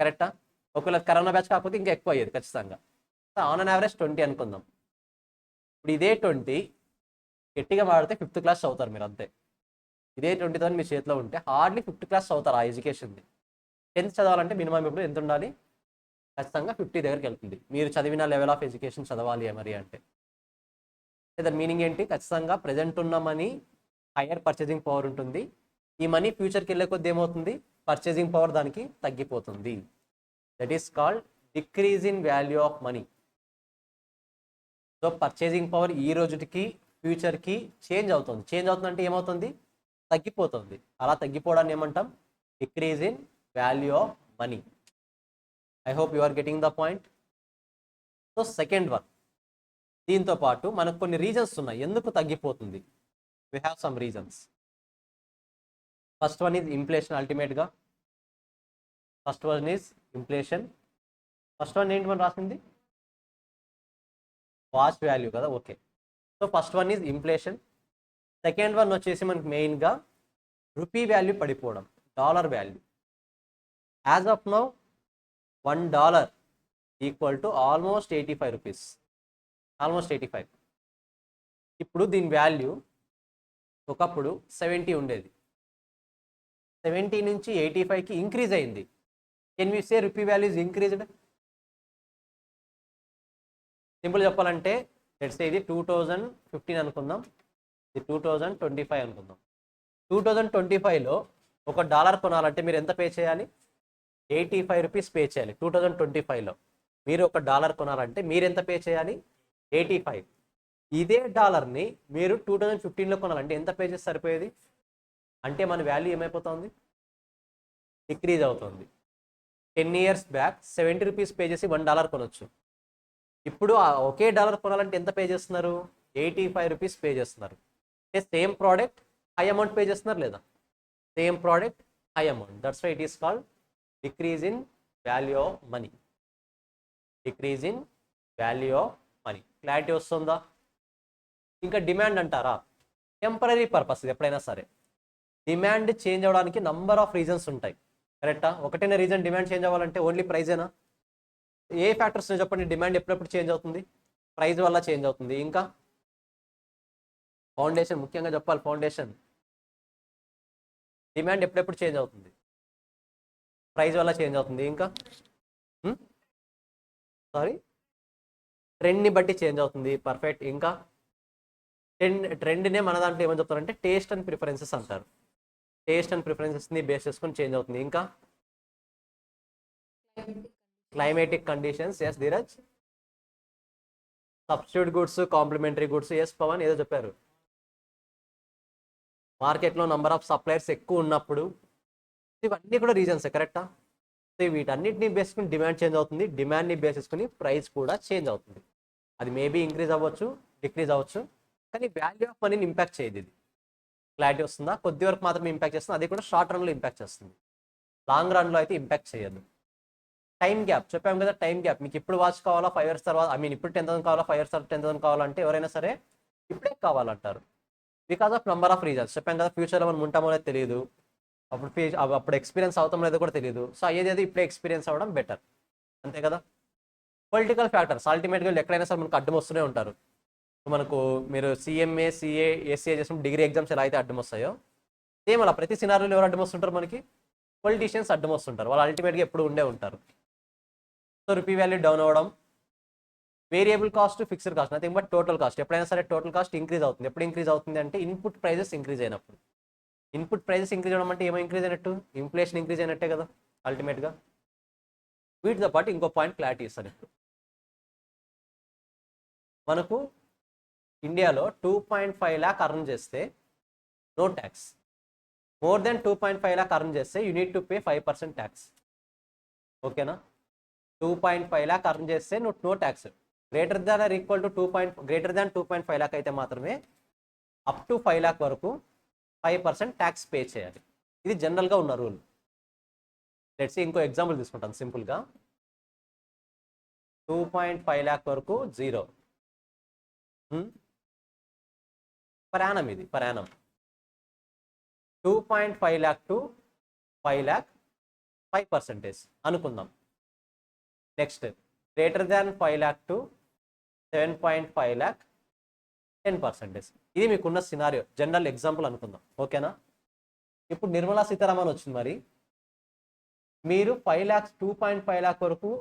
Speaker 2: కరెక్టా? ఒకవేళ కరోనా బ్యాచ్ కాకపోతే ఇంకా ఎక్కువ అయ్యేది ఖచ్చితంగా. ఆన్ అన్ యావరేజ్ 20 అనుకుందాం. ఇప్పుడు ఇదే 20 గట్టిగా మాడితే 5th క్లాస్ చదువుతారు మీరు, అంతే. ఇదే 20,000 మీ చేతిలో ఉంటే హార్డ్లీ 5th క్లాస్ చదువుతారు ఆ ఎడ్యుకేషన్ది. 10th చదవాలంటే మినిమం ఇప్పుడు ఎంత ఉండాలి? ఖచ్చితంగా 50 దగ్గరికి వెళ్తుంది మీరు చదివిన లెవెల్ ఆఫ్ ఎడ్యుకేషన్ చదవాలి మరి అంటే. దాని మీనింగ్ ఏంటి? ఖచ్చితంగా ప్రజెంట్ ఉన్న మనీ హయ్యర్ పర్చేసింగ్ పవర్ ఉంటుంది. ఈ మనీ ఫ్యూచర్కి వెళ్ళే కొద్ది ఏమవుతుంది? పర్చేసింగ్ పవర్ దానికి తగ్గిపోతుంది. That is called decrease in value of money. So purchasing power ఈ రోజుకి ఫ్యూచర్కి చేంజ్ అవుతుందంటే ఏమవుతుంది? తగ్గిపోతుంది. అలా తగ్గిపోవడాన్ని ఏమంటాం? Decrease in value of money. I hope you are getting the point. So second one, దీంతో పాటు మనకు కొన్ని రీజన్స్ ఉన్నాయి ఎందుకు తగ్గిపోతుంది. We have some reasons. First one is inflation. అల్టిమేట్గా first one is inflation. First one ఏంటి మనం రాసింది? వాచ్ వాల్యూ కదా, okay. So first one is inflation. Second one వచ్చేసి మనకి మెయిన్గా రూపీ వాల్యూ పడిపోవడం, dollar value. As of now $1 equal to almost 85 rupees, almost 85. ఇప్పుడు దీని వాల్యూ ఒకప్పుడు 70 ఉండేది, 70 నుంచి 85కి ఇంక్రీజ్ అయింది. Can we say rupee value is increased? Simple చెప్పాలంటే లెట్స్ సే ఇది 2015 అనుకుందాం, ఇది 2025 అనుకుందాం. 2025లో $1 కొనాలంటే మీరు ఎంత పే చేయాలి? 85 రూపీస్ పే చేయాలి. 2025లో మీరు $1 కొనాలంటే మీరు ఎంత పే చేయాలి? 85. ఇదే డాలర్ని మీరు 2015లో కొనాలంటే ఎంత పే చేసి సరిపోయేది? అంటే మన వాల్యూ ఏమైపోతుంది? డిక్రీజ్ అవుతుంది. 10 years బ్యాక్ 70 రూపీస్ పే చేసి $1 కొనొచ్చు. ఇప్పుడు ఒకే డాలర్ కొనాలంటే ఎంత పే చేస్తున్నారు? 85 రూపీస్ పే చేస్తున్నారు. అంటే same product high amount pay చేస్తున్నారు లేదా? Same product high amount. That's why it is called decrease in value of money. Decrease in value of money. Clarity వస్తుందా? ఇంకా డిమాండ్ అంటారా? Temporary purpose. ఎప్పుడైనా సరే డిమాండ్ చేంజ్ అవ్వడానికి నంబర్ ఆఫ్ రీజన్స్ ఉంటాయి, కరెక్టా? ఒకటైనా రీజన్ డిమాండ్ చేంజ్ అవ్వాలంటే ఓన్లీ ప్రైజేనా? ఏ ఫ్యాక్టర్స్ చెప్పండి డిమాండ్ ఎప్పుడెప్పుడు చేంజ్ అవుతుంది? ప్రైస్ వల్ల చేంజ్ అవుతుంది. ఇంకా ఫౌండేషన్, ముఖ్యంగా చెప్పాలి, ఫౌండేషన్. డిమాండ్ ఎప్పుడెప్పుడు చేంజ్ అవుతుంది? ప్రైస్ వల్ల చేంజ్ అవుతుంది. ఇంకా సారీ, ట్రెండ్ని బట్టి చేంజ్ అవుతుంది. పర్ఫెక్ట్. ఇంకా ట్రెండ్నే మన దాంట్లో ఏమని చెప్తారంటే టేస్ట్ అండ్ ప్రిఫరెన్సెస్ అంటారు. టేస్ట్ అండ్ ప్రిఫరెన్సెస్ని బేస్ చేసుకొని చేంజ్ అవుతుంది. ఇంకా climatic conditions. Yes Dheeraj. Substitute goods, complementary goods. Yes Pavan, ఏదో చెప్పారు. మార్కెట్లో నంబర్ ఆఫ్ సప్లయర్స్ ఎక్కువ ఉన్నప్పుడు, ఇవన్నీ కూడా రీజన్స్, కరెక్టా? సో వీటన్నిటిని బేస్ చేసుకుని డిమాండ్ చేంజ్ అవుతుంది. డిమాండ్ని బేస్ చేసుకుని ప్రైస్ కూడా చేంజ్ అవుతుంది. అది మేబీ ఇంక్రీజ్ అవ్వచ్చు, డిక్రీజ్ అవ్వచ్చు, కానీ వాల్యూ ఆఫ్ మనీని ఇంపాక్ట్ చేయదు. ఇది క్లారిటీ వస్తుందా? కొద్ది వరకు మాత్రమే ఇంపాక్ట్ చేస్తుంది. అది కూడా షార్ట్ రన్లో ఇంపాక్ట్ చేస్తుంది, లాంగ్ రన్లో అయితే ఇంపాక్ట్ చేయదు. టైం గ్యాప్ చెప్పాము కదా, టైం గ్యాప్. మీకు ఇప్పుడు వాచ్ కావాలా 5 years తర్వాత, ఇప్పుడు 10,000 కావాలా, 5 years తర్వాత 10,000 కావాలంటే ఎవరైనా సరే ఇప్పుడే కావాలంటారు. Because of number of reasons. చెప్పాం కదా, ఫ్యూచర్లో మనం ఉంటామో అనేది తెలియదు, అప్పుడు ఎక్స్పీరియన్స్ అవుతాం లేదో కూడా తెలియదు. సో అయ్యేది ఇప్పుడే ఎక్స్పీరియన్స్ అవ్వడం బెటర్, అంతే కదా. పొలిటికల్ ఫ్యాక్టర్స్ అల్టిమేట్గా ఎక్కడైనా సరే మనకు అడ్డం వస్తూనే ఉంటారు. మనకు మీరు సిఎంఏ, సిఏ, ఎస్సీఏ చేసిన డిగ్రీ ఎగ్జామ్స్ ఎలా అయితే అడ్డం వస్తాయో, సేమ్ అలా ప్రతి సినారీలో ఎవరు అడ్డం వస్తుంటారు? మనకి పొలిటీషియన్స్ అడ్డం వస్తుంటారు. వాళ్ళు అల్టిమేట్గా ఎప్పుడు ఉండే ఉంటారు. సో రూపీ వాల్యూ డౌన్ అవ్వడం, variable cost, fixed cost, nothing but total cost. ఎప్పుడైనా సరే టోటల్ కాస్ట్ ఇంక్రీజ్ అవుతుంది. ఎప్పుడు ఇంక్రీజ్ అవుతుంది అంటే ఇన్పుట్ ప్రైజెస్ ఇంక్రీజ్ అయినప్పుడు. ఇన్పుట్ ప్రైజెస్ ఇంక్రీజ్ అవ్వడం అంటే ఏమో ఇంక్రీజ్ అయినట్టు, ఇన్ఫ్లేషన్ ఇంక్రీజ్ అయినట్టే కదా అల్టిమేట్గా. వీటితో పాటు ఇంకో పాయింట్ క్లారిటీ ఇస్తాను ఇప్పుడు. మనకు ఇండియాలో 2.5 lakh అర్న్ చేస్తే no tax. More than 2.5 lakh earn చేస్తే you need to pay 5% tax. ఓకేనా? 2.5 lakh అర్న్ చేస్తే no tax. Greater than or equal to greater than 2.5 lakh అయితే మాత్రమే అప్ టు 5 lakh వరకు 5% ట్యాక్స్ పే చేయాలి. ఇది జనరల్గా ఉన్న రూల్. లెట్స్ ఇంకో ఎగ్జాంపుల్ తీసుకుంటాను సింపుల్గా. 2.5 lakh వరకు 0 పర్ యానం. ఇది per annum. 2.5 lakh to 5 lakh 5% అనుకుందాం. Next greater than 5 lakh to 7.5 lakh 10%. ఇది మీకున్న సినారియో, జనరల్ ఎగ్జాంపుల్ అనుకుందాం. ఓకేనా? ఇప్పుడు నిర్మలా సీతారామన్ వచ్చింది. మరి మీరు 5 lakhs 2.5 lakh వరకు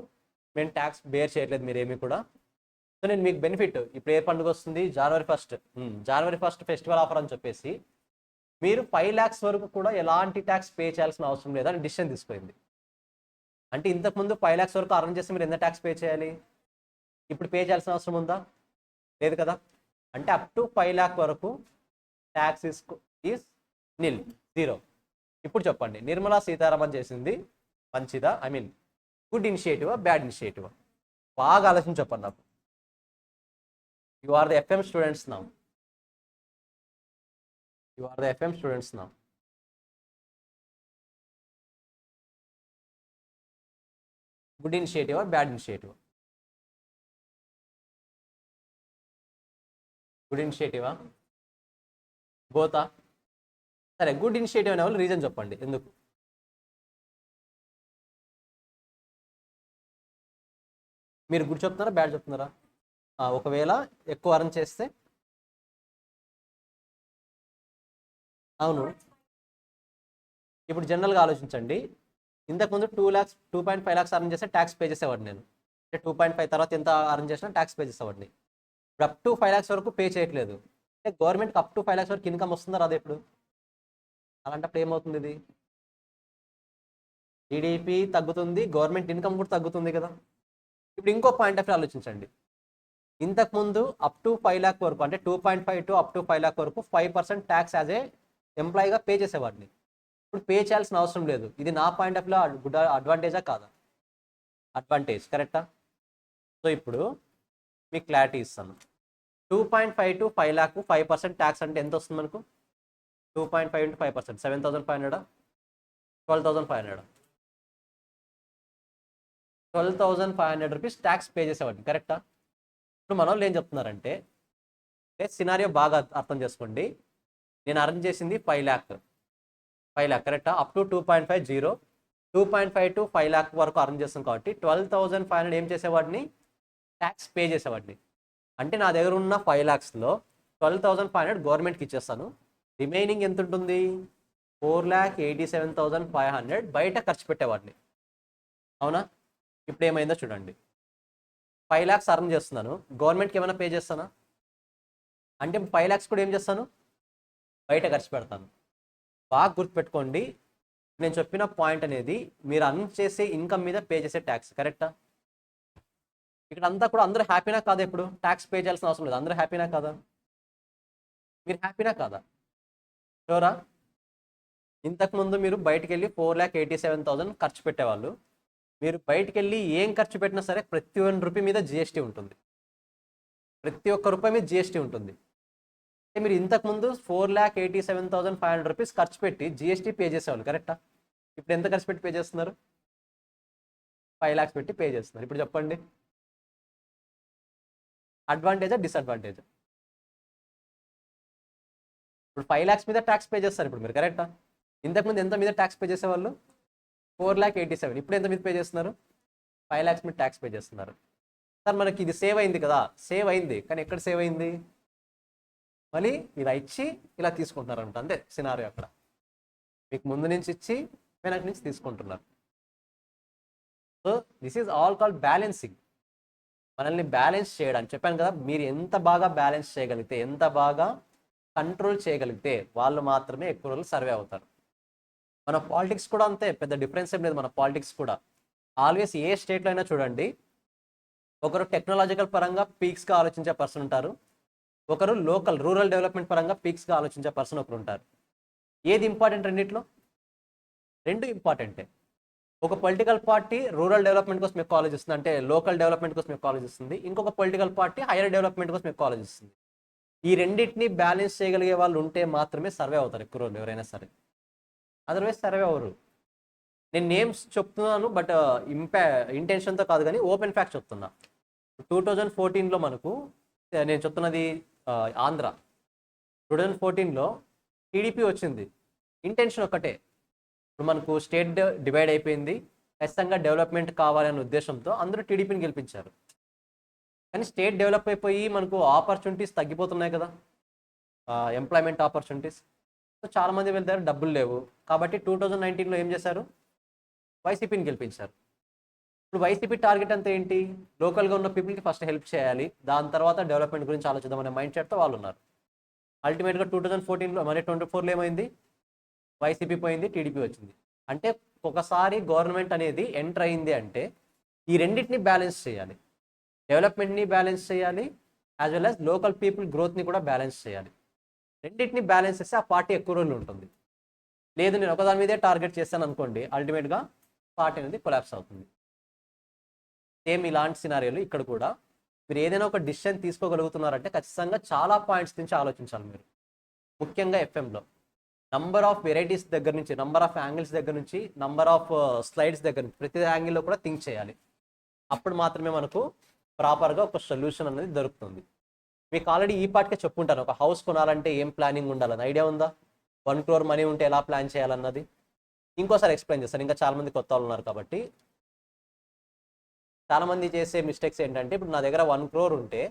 Speaker 2: మేము ట్యాక్స్ బేర్ చేయట్లేదు మీరేమీ కూడా. సో నేను మీకు బెనిఫిట్, ఇప్పుడు ఏ పండుగ వస్తుంది? జనవరి ఫస్ట్ ఫెస్టివల్ ఆఫర్ అని చెప్పేసి మీరు 5 lakhs వరకు కూడా ఎలాంటి ట్యాక్స్ పే చేయాల్సిన అవసరం లేదని డిసిషన్ తీసుకుంది. అంటే ఇంతకుముందు 5 lakhs వరకు అరేంజ్ చేస్తే మీరు ఎంత ట్యాక్స్ పే చేయాలి? ఇప్పుడు పే చేయాల్సిన అవసరం ఉందా? లేదు కదా. అంటే అప్ టు 5 lakh వరకు ట్యాక్స్ ఈజ్ నిల్, 0. ఇప్పుడు చెప్పండి, నిర్మలా సీతారామన్ చేసింది మంచిదా? గుడ్ ఇనిషియేటివా, బ్యాడ్ ఇనిషియేటివా? బాగా ఆలోచించి చెప్పండి నాకు. You are the FM students now. Good ఇనిషియేటివా, బ్యాడ్ ఇనిషియేటివా? గుడ్ ఇనిషియేటివా? బోతా? సరే, గుడ్ ఇనిషియేటివ్ అనే వాళ్ళు రీజన్ చెప్పండి ఎందుకు. మీరు గుడ్ చెప్తున్నారా బ్యాడ్ చెప్తున్నారా? ఒకవేళ ఎక్కువ అర్న్ చేస్తే అవును. ఇప్పుడు జనరల్గా ఆలోచించండి, ఇంతకుముందు 2 lakhs 2.5 lakhs అర్న్ చేస్తే ట్యాక్స్ పే చేసేవాడిని నేను. అంటే 2.5 తర్వాత ఎంత అర్న్ చేసినా ట్యాక్స్ పే చేసేవాడిని. ఇప్పుడు అప్ టు 5 lakhs వరకు పే చేయట్లేదు. అంటే గవర్నమెంట్కి అప్ టు 5 lakhs వరకు ఇన్కమ్ వస్తుందా రాదా ఇప్పుడు? అలాంటప్పుడు ఏమవుతుంది ఇది? జీడిపి తగ్గుతుంది, గవర్నమెంట్ ఇన్కమ్ కూడా తగ్గుతుంది కదా. ఇప్పుడు ఇంకో పాయింట్ ఆఫ్ వ్యూ ఆలోచించండి, ఇంతకుముందు అప్ టు 5 lakh వరకు అంటే 2.5 టు అప్ టు 5 lakh వరకు 5% ట్యాక్స్ యాజ్ ఏ ఎంప్లాయీగా పే చేసేవాడిని. ఇప్పుడు పే చేయాల్సిన అవసరం లేదు. ఇది నా పాయింట్ ఆఫ్ వ్యూలో గుడ్ అడ్వాంటేజా కాదా? అడ్వాంటేజ్, కరెక్టా? సో ఇప్పుడు మీకు క్లారిటీ ఇస్తాను. 2.5 టు 5 lakh 5% ట్యాక్స్ అంటే ఎంత వస్తుంది మనకు? 2.5 into 5% 7,500, 12,500, 12,500 రూపీస్ ట్యాక్స్ పే చేసేవాడిని, కరెక్టా? ఇప్పుడు మన వాళ్ళు ఏం చెప్తున్నారంటే, సినారియో బాగా అర్థం చేసుకోండి. నేను అర్న్ చేసింది 5 lakh, కరెక్టా? అప్ టు 2.50, 2.5 టు 5 lakh వరకు అర్న్ చేస్తాం కాబట్టి 12,500 ఏం చేసేవాడిని? ట్యాక్స్ పే చేసేవాడిని. అంటే నా దగ్గర ఉన్న 5 lakhsలో 12,500 గవర్నమెంట్కి ఇచ్చేస్తాను. రిమైనింగ్ ఎంత ఉంటుంది? 4,87,500 బయట ఖర్చు పెట్టేవాడిని, అవునా? ఇప్పుడు ఏమైందో చూడండి, 5 lakhs అర్న్ చేస్తున్నాను, గవర్నమెంట్కి ఏమైనా పే చేస్తానా? అంటే 5 lakhs కూడా ఏం చేస్తాను? బయట ఖర్చు పెడతాను. బాగా గుర్తుపెట్టుకోండి, నేను చెప్పిన పాయింట్ అనేది మీరు అర్న్ చేసే ఇన్కమ్ మీద పే చేసే ట్యాక్స్, కరెక్టా? ఇక్కడ అంతా కూడా అందరూ హ్యాపీనా కాదా? ఇప్పుడు ట్యాక్స్ పే చేయాల్సిన అవసరం లేదు, అందరూ హ్యాపీనా కాదా? మీరు హ్యాపీనా కాదా? షూరా? ఇంతకుముందు మీరు బయటికి వెళ్ళి 4,87,000 ఖర్చు పెట్టేవాళ్ళు. మీరు బయటికి వెళ్ళి ఏం ఖర్చు పెట్టినా సరే ప్రతి 1 రూపీ మీద జిఎస్టీ ఉంటుంది, ప్రతి ఒక్క రూపాయి మీద జిఎస్టీ ఉంటుంది. అంటే మీరు ఇంతకుముందు 4,87,500 రూపీస్ ఖర్చు పెట్టి జిఎస్టీ పే చేసేవాళ్ళు, కరెక్టా? ఇప్పుడు ఎంత ఖర్చు పెట్టి పే చేస్తున్నారు? 5 lakhs పెట్టి పే చేస్తున్నారు. ఇప్పుడు చెప్పండి, అడ్వాంటేజా డిసడ్వాంటేజా? ఇప్పుడు 5 lakhs మీద ట్యాక్స్ పే చేస్తారు ఇప్పుడు మీరు, కరెక్టా? ఇంతకుముందు ఎంత మీద ట్యాక్స్ పే చేసేవాళ్ళు? 4,87,000. ఇప్పుడు ఎంత మీద పే చేస్తున్నారు? 5 lakhs మీద ట్యాక్స్ పే చేస్తున్నారు. సార్ మనకి ఇది సేవ్ అయింది కదా, సేవ్ అయింది, కానీ ఎక్కడ సేవ్ అయింది? మళ్ళీ ఇలా ఇచ్చి ఇలా తీసుకుంటున్నారంట, అంతే సినారియో. అక్కడ మీకు ముందు నుంచి ఇచ్చి వెనక నుంచి తీసుకుంటున్నారు. So this is all called balancing. మనల్ని బ్యాలెన్స్ చేయడానికి చెప్పాను కదా, మీరు ఎంత బాగా బ్యాలెన్స్ చేయగలిగితే, ఎంత బాగా కంట్రోల్ చేయగలిగితే వాళ్ళు మాత్రమే ఎక్కువ రోజులు సర్వే అవుతారు. మన పాలిటిక్స్ కూడా అంతే, పెద్ద డిఫరెన్స్ ఏం లేదు. మన పాలిటిక్స్ కూడా ఆల్వేస్ ఏ స్టేట్లో అయినా చూడండి, ఒకరు టెక్నాలజికల్ పరంగా పీక్స్గా ఆలోచించే పర్సన్ ఉంటారు, ఒకరు లోకల్ రూరల్ డెవలప్మెంట్ పరంగా పీక్స్గా ఆలోచించే పర్సన్ ఒకరు ఉంటారు. ఏది ఇంపార్టెంట్ రెండిట్లో? రెండు ఇంపార్టెంటే. ఒక పొలిటికల్ పార్టీ రూరల్ డెవలప్మెంట్ కోసం ఎక్కువ ఆలోచిస్తుంది, అంటే లోకల్ డెవలప్మెంట్ కోసం ఎక్కువ ఆలోచిస్తుంది. ఇంకొక పొలిటికల్ పార్టీ హైయర్ డెవలప్మెంట్ కోసం ఎక్కువ ఆలోచిస్తుంది. ఈ రెండింటిని బ్యాలెన్స్ చేయగలిగే వాళ్ళు ఉంటే మాత్రమే సర్వే అవుతారు ఎక్కువ రోజులు ఎవరైనా సరే, అదర్వైజ్ సర్వే అవ్వరు. నేను నేమ్స్ చెప్తున్నాను, బట్ ఇంటెన్షన్తో కాదు, కానీ ఓపెన్ ఫ్యాక్ట్ చెప్తున్నా. 2014లో మనకు, నేను చెప్తున్నది ఆంధ్ర, 2014లో టీడీపీ వచ్చింది. ఇంటెన్షన్ ఒక్కటే, ఇప్పుడు మనకు స్టేట్ డివైడ్ అయిపోయింది, ఖచ్చితంగా డెవలప్మెంట్ కావాలనే ఉద్దేశంతో అందరూ టీడీపీని గెలిపించారు. కానీ స్టేట్ డెవలప్ అయిపోయి మనకు ఆపర్చునిటీస్ తగ్గిపోతున్నాయి కదా, ఎంప్లాయ్మెంట్ ఆపర్చునిటీస్. సో చాలామంది వెళ్తారు, డబ్బులు లేవు. కాబట్టి 2019లో ఏం చేశారు? వైసీపీని గెలిపించారు. ఇప్పుడు వైసీపీ టార్గెట్ అంతా ఏంటి? లోకల్గా ఉన్న పీపుల్కి ఫస్ట్ హెల్ప్ చేయాలి, దాని తర్వాత డెవలప్మెంట్ గురించి ఆలోచిద్దాం అనే మైండ్ సెట్తో వాళ్ళు ఉన్నారు. అల్టిమేట్గా 2014లో మరి 2024లో ఏమైంది? వైసీపీ పోయింది, టీడీపీ వచ్చింది. అంటే ఒకసారి గవర్నమెంట్ అనేది ఎంటర్ అయింది అంటే ఈ రెండింటిని బ్యాలెన్స్ చేయాలి, డెవలప్మెంట్ని బ్యాలెన్స్ చేయాలి, as well as local people గ్రోత్ని కూడా బ్యాలెన్స్ చేయాలి. రెండింటిని బ్యాలెన్స్ చేస్తే ఆ పార్టీ ఎక్కువ రోజులు ఉంటుంది. లేదు నేను ఒకదాని మీదే టార్గెట్ చేస్తాను అనుకోండి, అల్టిమేట్గా పార్టీ అనేది కొలాప్స్ అవుతుంది. సేమ్ ఇలాంటి సినారియోలు ఇక్కడ కూడా మీరు ఏదైనా ఒక డిసిషన్ తీసుకోగలుగుతున్నారంటే ఖచ్చితంగా చాలా పాయింట్స్ నుంచి ఆలోచించాలి మీరు. ముఖ్యంగా ఎఫ్ఎంలో నంబర్ ఆఫ్ వెరైటీస్ దగ్గర నుంచి, నంబర్ ఆఫ్ యాంగిల్స్ దగ్గర నుంచి, నంబర్ ఆఫ్ స్లైడ్స్ దగ్గర నుంచి, ప్రతి యాంగిల్లో కూడా థింక్ చేయాలి. అప్పుడు మాత్రమే మనకు ప్రాపర్గా ఒక సొల్యూషన్ అనేది దొరుకుతుంది. మీకు ఆల్రెడీ ఈ పార్ట్కే చెప్పుకుంటాను, ఒక హౌస్ కొనాలంటే ఏం ప్లానింగ్ ఉండాలని ఐడియా ఉందా? 1 crore మనీ ఉంటే ఎలా ప్లాన్ చేయాలన్నది ఇంకోసారి ఎక్స్ప్లెయిన్ చేస్తాను, ఇంకా చాలామంది కొత్త వాళ్ళు ఉన్నారు కాబట్టి. చాలామంది చేసే మిస్టేక్స్ ఏంటంటే, ఇప్పుడు నా దగ్గర 1 crore ఉంటే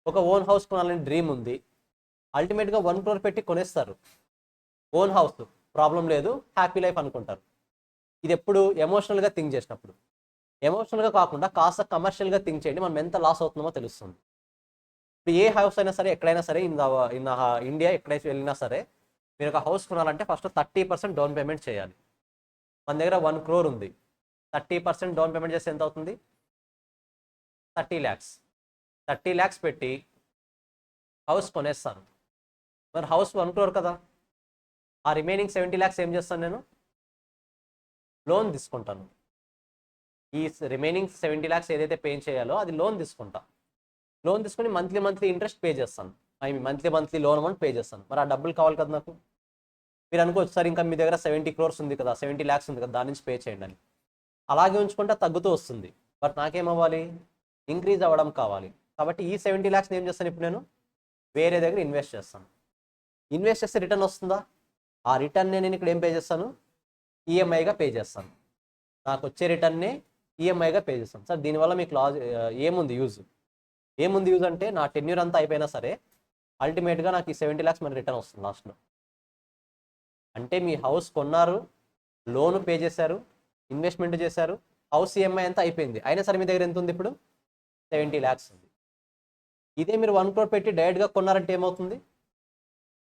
Speaker 2: ఒక ఓన్ హౌస్ కొనాలని డ్రీమ్ ఉంది, అల్టిమేట్గా 1 crore పెట్టి కొనేస్తారు ఓన్ హౌస్, ప్రాబ్లం లేదు, హ్యాపీ లైఫ్ అనుకుంటారు. ఇది ఎప్పుడు ఎమోషనల్గా థింక్ చేసినప్పుడు. ఎమోషనల్గా కాకుండా కాస్త కమర్షియల్గా థింక్ చేయండి, మనం ఎంత లాస్ అవుతున్నామో తెలుస్తుంది. ఇప్పుడు ఏ హౌస్ అయినా సరే, ఎక్కడైనా సరే, ఇన్ ఇండియా ఎక్కడైతే వెళ్ళినా సరే, మీరు ఒక హౌస్ కొనాలంటే ఫస్ట్ 30% డౌన్ పేమెంట్ చేయాలి. మన దగ్గర 1 crore ఉంది, 30% డౌన్ పేమెంట్ చేస్తే ఎంత అవుతుంది? 30 lakhs. 30 lakhs పెట్టి హౌస్ కొనేస్తాను. మరి హౌస్ 1 crore కదా, ఆ రిమైనింగ్ 70 lakhs ఏం చేస్తాను? నేను లోన్ తీసుకుంటాను. ఈ రిమైనింగ్ 70 lakhs ఏదైతే పే చేయాలో అది లోన్ తీసుకుంటా. లోన్ తీసుకుని మంత్లీ ఇంట్రెస్ట్ పే చేస్తాను. మంత్లీ లోన్ అమౌంట్ పే చేస్తాను. మరి ఆ డబ్బులు కావాలి కదా నాకు. మీరు అనుకోవచ్చు, సార్ ఇంకా మీ దగ్గర 70 crores ఉంది కదా, 70 lakhs ఉంది కదా, దాని నుంచి పే చేయండి అని. అలాగే ఉంచుకుంటే తగ్గుతూ వస్తుంది. బట్ నాకేమవ్వాలి? ఇంక్రీజ్ అవ్వడం కావాలి. కాబట్టి ఈ 70 lakhs ఏం చేస్తాను? ఇప్పుడు నేను వేరే దగ్గర ఇన్వెస్ట్ చేస్తాను. ఇన్వెస్ట్ చేస్తే రిటర్న్ వస్తుందా? ఆ రిటర్న్ నేను ఇక్కడ ఏం పే చేస్తాను? ఈఎంఐగా పే చేస్తాను. నాకు వచ్చే రిటర్న్నే ఈఎంఐగా పే చేస్తాను. సార్ దీనివల్ల మీకు ఏముంది యూజ్ అంటే, నా టెన్యూర్ అంతా అయిపోయినా సరే అల్టిమేట్గా నాకు ఈ 70 lakhs మన రిటర్న్ వస్తుంది లాస్ట్లో. అంటే మీ హౌస్ కొన్నారు, లోన్ పే చేశారు, ఇన్వెస్ట్మెంట్ చేశారు, హౌస్ ఈఎంఐ అంతా అయిపోయింది, అయినా సరే మీ దగ్గర ఎంత ఉంది? ఇప్పుడు 70 lakhs ఉంది. ఇదే మీరు 1 crore పెట్టి డైరెక్ట్గా కొన్నారంటే ఏమవుతుంది?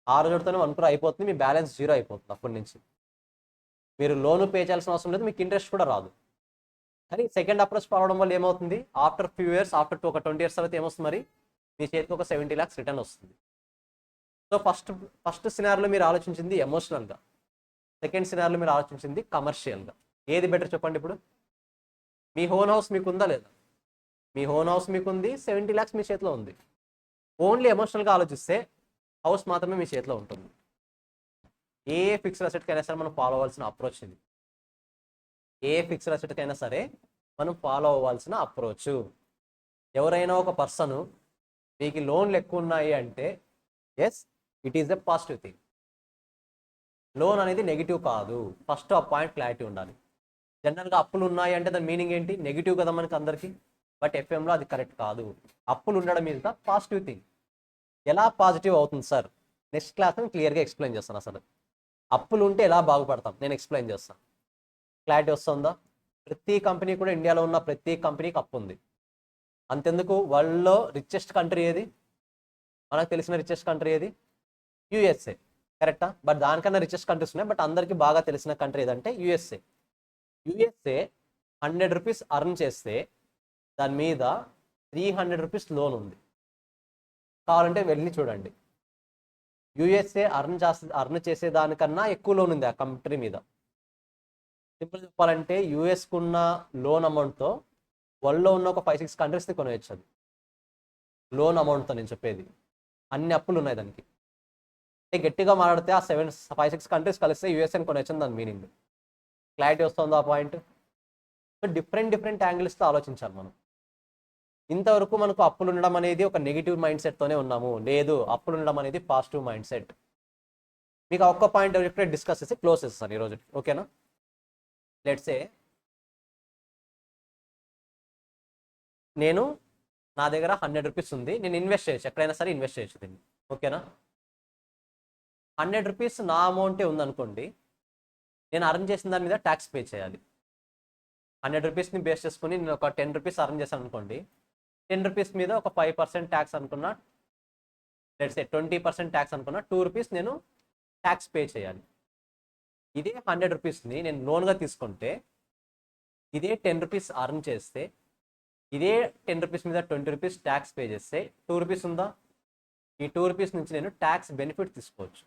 Speaker 2: ఆ రోజుతోనే 1 crore అయిపోతుంది, మీ బ్యాలెన్స్ 0 అయిపోతుంది. అప్పటి నుంచి మీరు లోన్ పే చేయాల్సిన అవసరం లేదు, మీకు ఇంట్రెస్ట్ కూడా రాదు. కానీ సెకండ్ అప్రోచ్ రావడం వల్ల ఏమవుతుంది? ఆఫ్టర్ ఫ్యూ ఇయర్స్, ఆఫ్టర్ ఒక 20 years తర్వాత ఏమొస్తుంది? మరి మీ చేతికి ఒక 70 lakhs రిటర్న్ వస్తుంది. సో ఫస్ట్ సినారియోలో మీరు ఆలోచించింది ఎమోషనల్గా, సెకండ్ సినారియోలో మీరు ఆలోచించింది కమర్షియల్గా. ఏది బెటర్ చెప్పండి? ఇప్పుడు మీ ఓన్ హౌస్ మీకు ఉందా లేదా? మీ ఓన్ హౌస్ మీకు ఉంది, 70 lakhs మీ చేతిలో ఉంది. ఓన్లీ ఎమోషనల్గా ఆలోచిస్తే హౌస్ మాత్రమే మీ చేతిలో ఉంటుంది. ఏ ఫిక్స్డ్ అసెట్కైనా సరే మనం ఫాలో అవ్వాల్సిన అప్రోచ్ ఇది. ఏ ఫిక్స్డ్ అసెట్కైనా సరే మనం ఫాలో అవ్వాల్సిన అప్రోచ్. ఎవరైనా ఒక పర్సన్ మీకు లోన్లు ఎక్కువ ఉన్నాయి అంటే, yes, it is a positive thing. Loan అనేది నెగిటివ్ కాదు. ఫస్ట్ ఆ పాయింట్ క్లారిటీ ఉండాలి. జనరల్గా అప్పులు ఉన్నాయి అంటే దాని మీనింగ్ ఏంటి? నెగిటివ్ కదా మనకి అందరికీ. బట్ ఎఫ్ఎంలో అది కరెక్ట్ కాదు. అప్పులు ఉండడం ఈజ్ ద పాజిటివ్ థింగ్. ఎలా పాజిటివ్ అవుతుంది సార్? నెక్స్ట్ క్లాస్ నేను క్లియర్గా ఎక్స్ప్లెయిన్ చేస్తాను. అసలు అప్పులు ఉంటే ఎలా బాగుపడతాం నేను ఎక్స్ప్లెయిన్ చేస్తాను. క్లారిటీ వస్తుందా? ప్రతి కంపెనీ కూడా, ఇండియాలో ఉన్న ప్రతి కంపెనీకి అప్పు ఉంది. అంతెందుకు, వరల్డ్లో రిచెస్ట్ కంట్రీ ఏది? మనకు తెలిసిన రిచెస్ట్ కంట్రీ ఏది? యుఎస్ఏ. కరెక్టా? బట్ దానికన్నా రిచెస్ట్ కంట్రీస్ ఉన్నాయి, బట్ అందరికీ బాగా తెలిసిన కంట్రీ ఏదంటే యుఎస్ఏ. యుఎస్ఏ 100 rupees అర్న్ చేస్తే దాని మీద 300 rupees లోన్ ఉంది. కావాలంటే వెళ్ళి చూడండి. యుఎస్ఏ అర్న్ చేసే దానికన్నా ఎక్కువ లోన్ ఉంది ఆ కంట్రీ మీద. సింపుల్ చెప్పాలంటే యుఎస్కు ఉన్న లోన్ అమౌంట్తో వరల్డ్లో ఉన్న ఒక 5-6 కంట్రీస్ని కొనేయచ్చు. అది లోన్ అమౌంట్తో నేను చెప్పేది. అన్ని అప్పులు ఉన్నాయి దానికి. గట్టిగా మాట్లాడితే ఆ 5-6 కంట్రీస్ కలిస్తే యుఎస్ఏని కొనేయచ్చు దాని మీనింగ్. క్లారిటీ వస్తుందో ఆ పాయింట్? డిఫరెంట్ యాంగిల్స్తో ఆలోచించాలి మనం. ఇంతవరకు మనకు అప్పులు ఉండడం అనేది ఒక నెగిటివ్ మైండ్ సెట్తోనే ఉన్నాము. లేదు, అప్పులు ఉండడం అనేది పాజిటివ్ మైండ్ సెట్. మీకు ఒక్క పాయింట్ ఇప్పుడే డిస్కస్ చేసి క్లోజ్ చేస్తాను ఈరోజు. ఓకేనా? లెట్స్ సే నా దగ్గర 100 rupees ఉంది, నేను ఇన్వెస్ట్ చేయొచ్చు, ఎక్కడైనా సరే ఇన్వెస్ట్ చేయొచ్చు దీన్ని. ఓకేనా? 100 rupees నా అమౌంటే ఉందనుకోండి, నేను అర్న్ చేసిన దాని మీద ట్యాక్స్ పే చేయాలి. 100 rupeesని బేస్ చేసుకుని నేను ఒక 10 rupees అర్న్ చేశాను అనుకోండి, 10 rupees మీద ఒక 5% ట్యాక్స్ అనుకున్నా, లెట్స్ సే 20% ట్యాక్స్ అనుకున్నా, 2 rupees నేను ట్యాక్స్ పే చేయాలి. ఇదే 100 rupeesని నేను లోన్గా తీసుకుంటే, ఇదే 10 rupees అర్న్ చేస్తే, ఇదే 10 rupees మీద 20 rupees ట్యాక్స్ పే చేస్తే 2 rupees ఉందా? ఈ 2 rupees నుంచి నేను ట్యాక్స్ బెనిఫిట్ తీసుకోవచ్చు.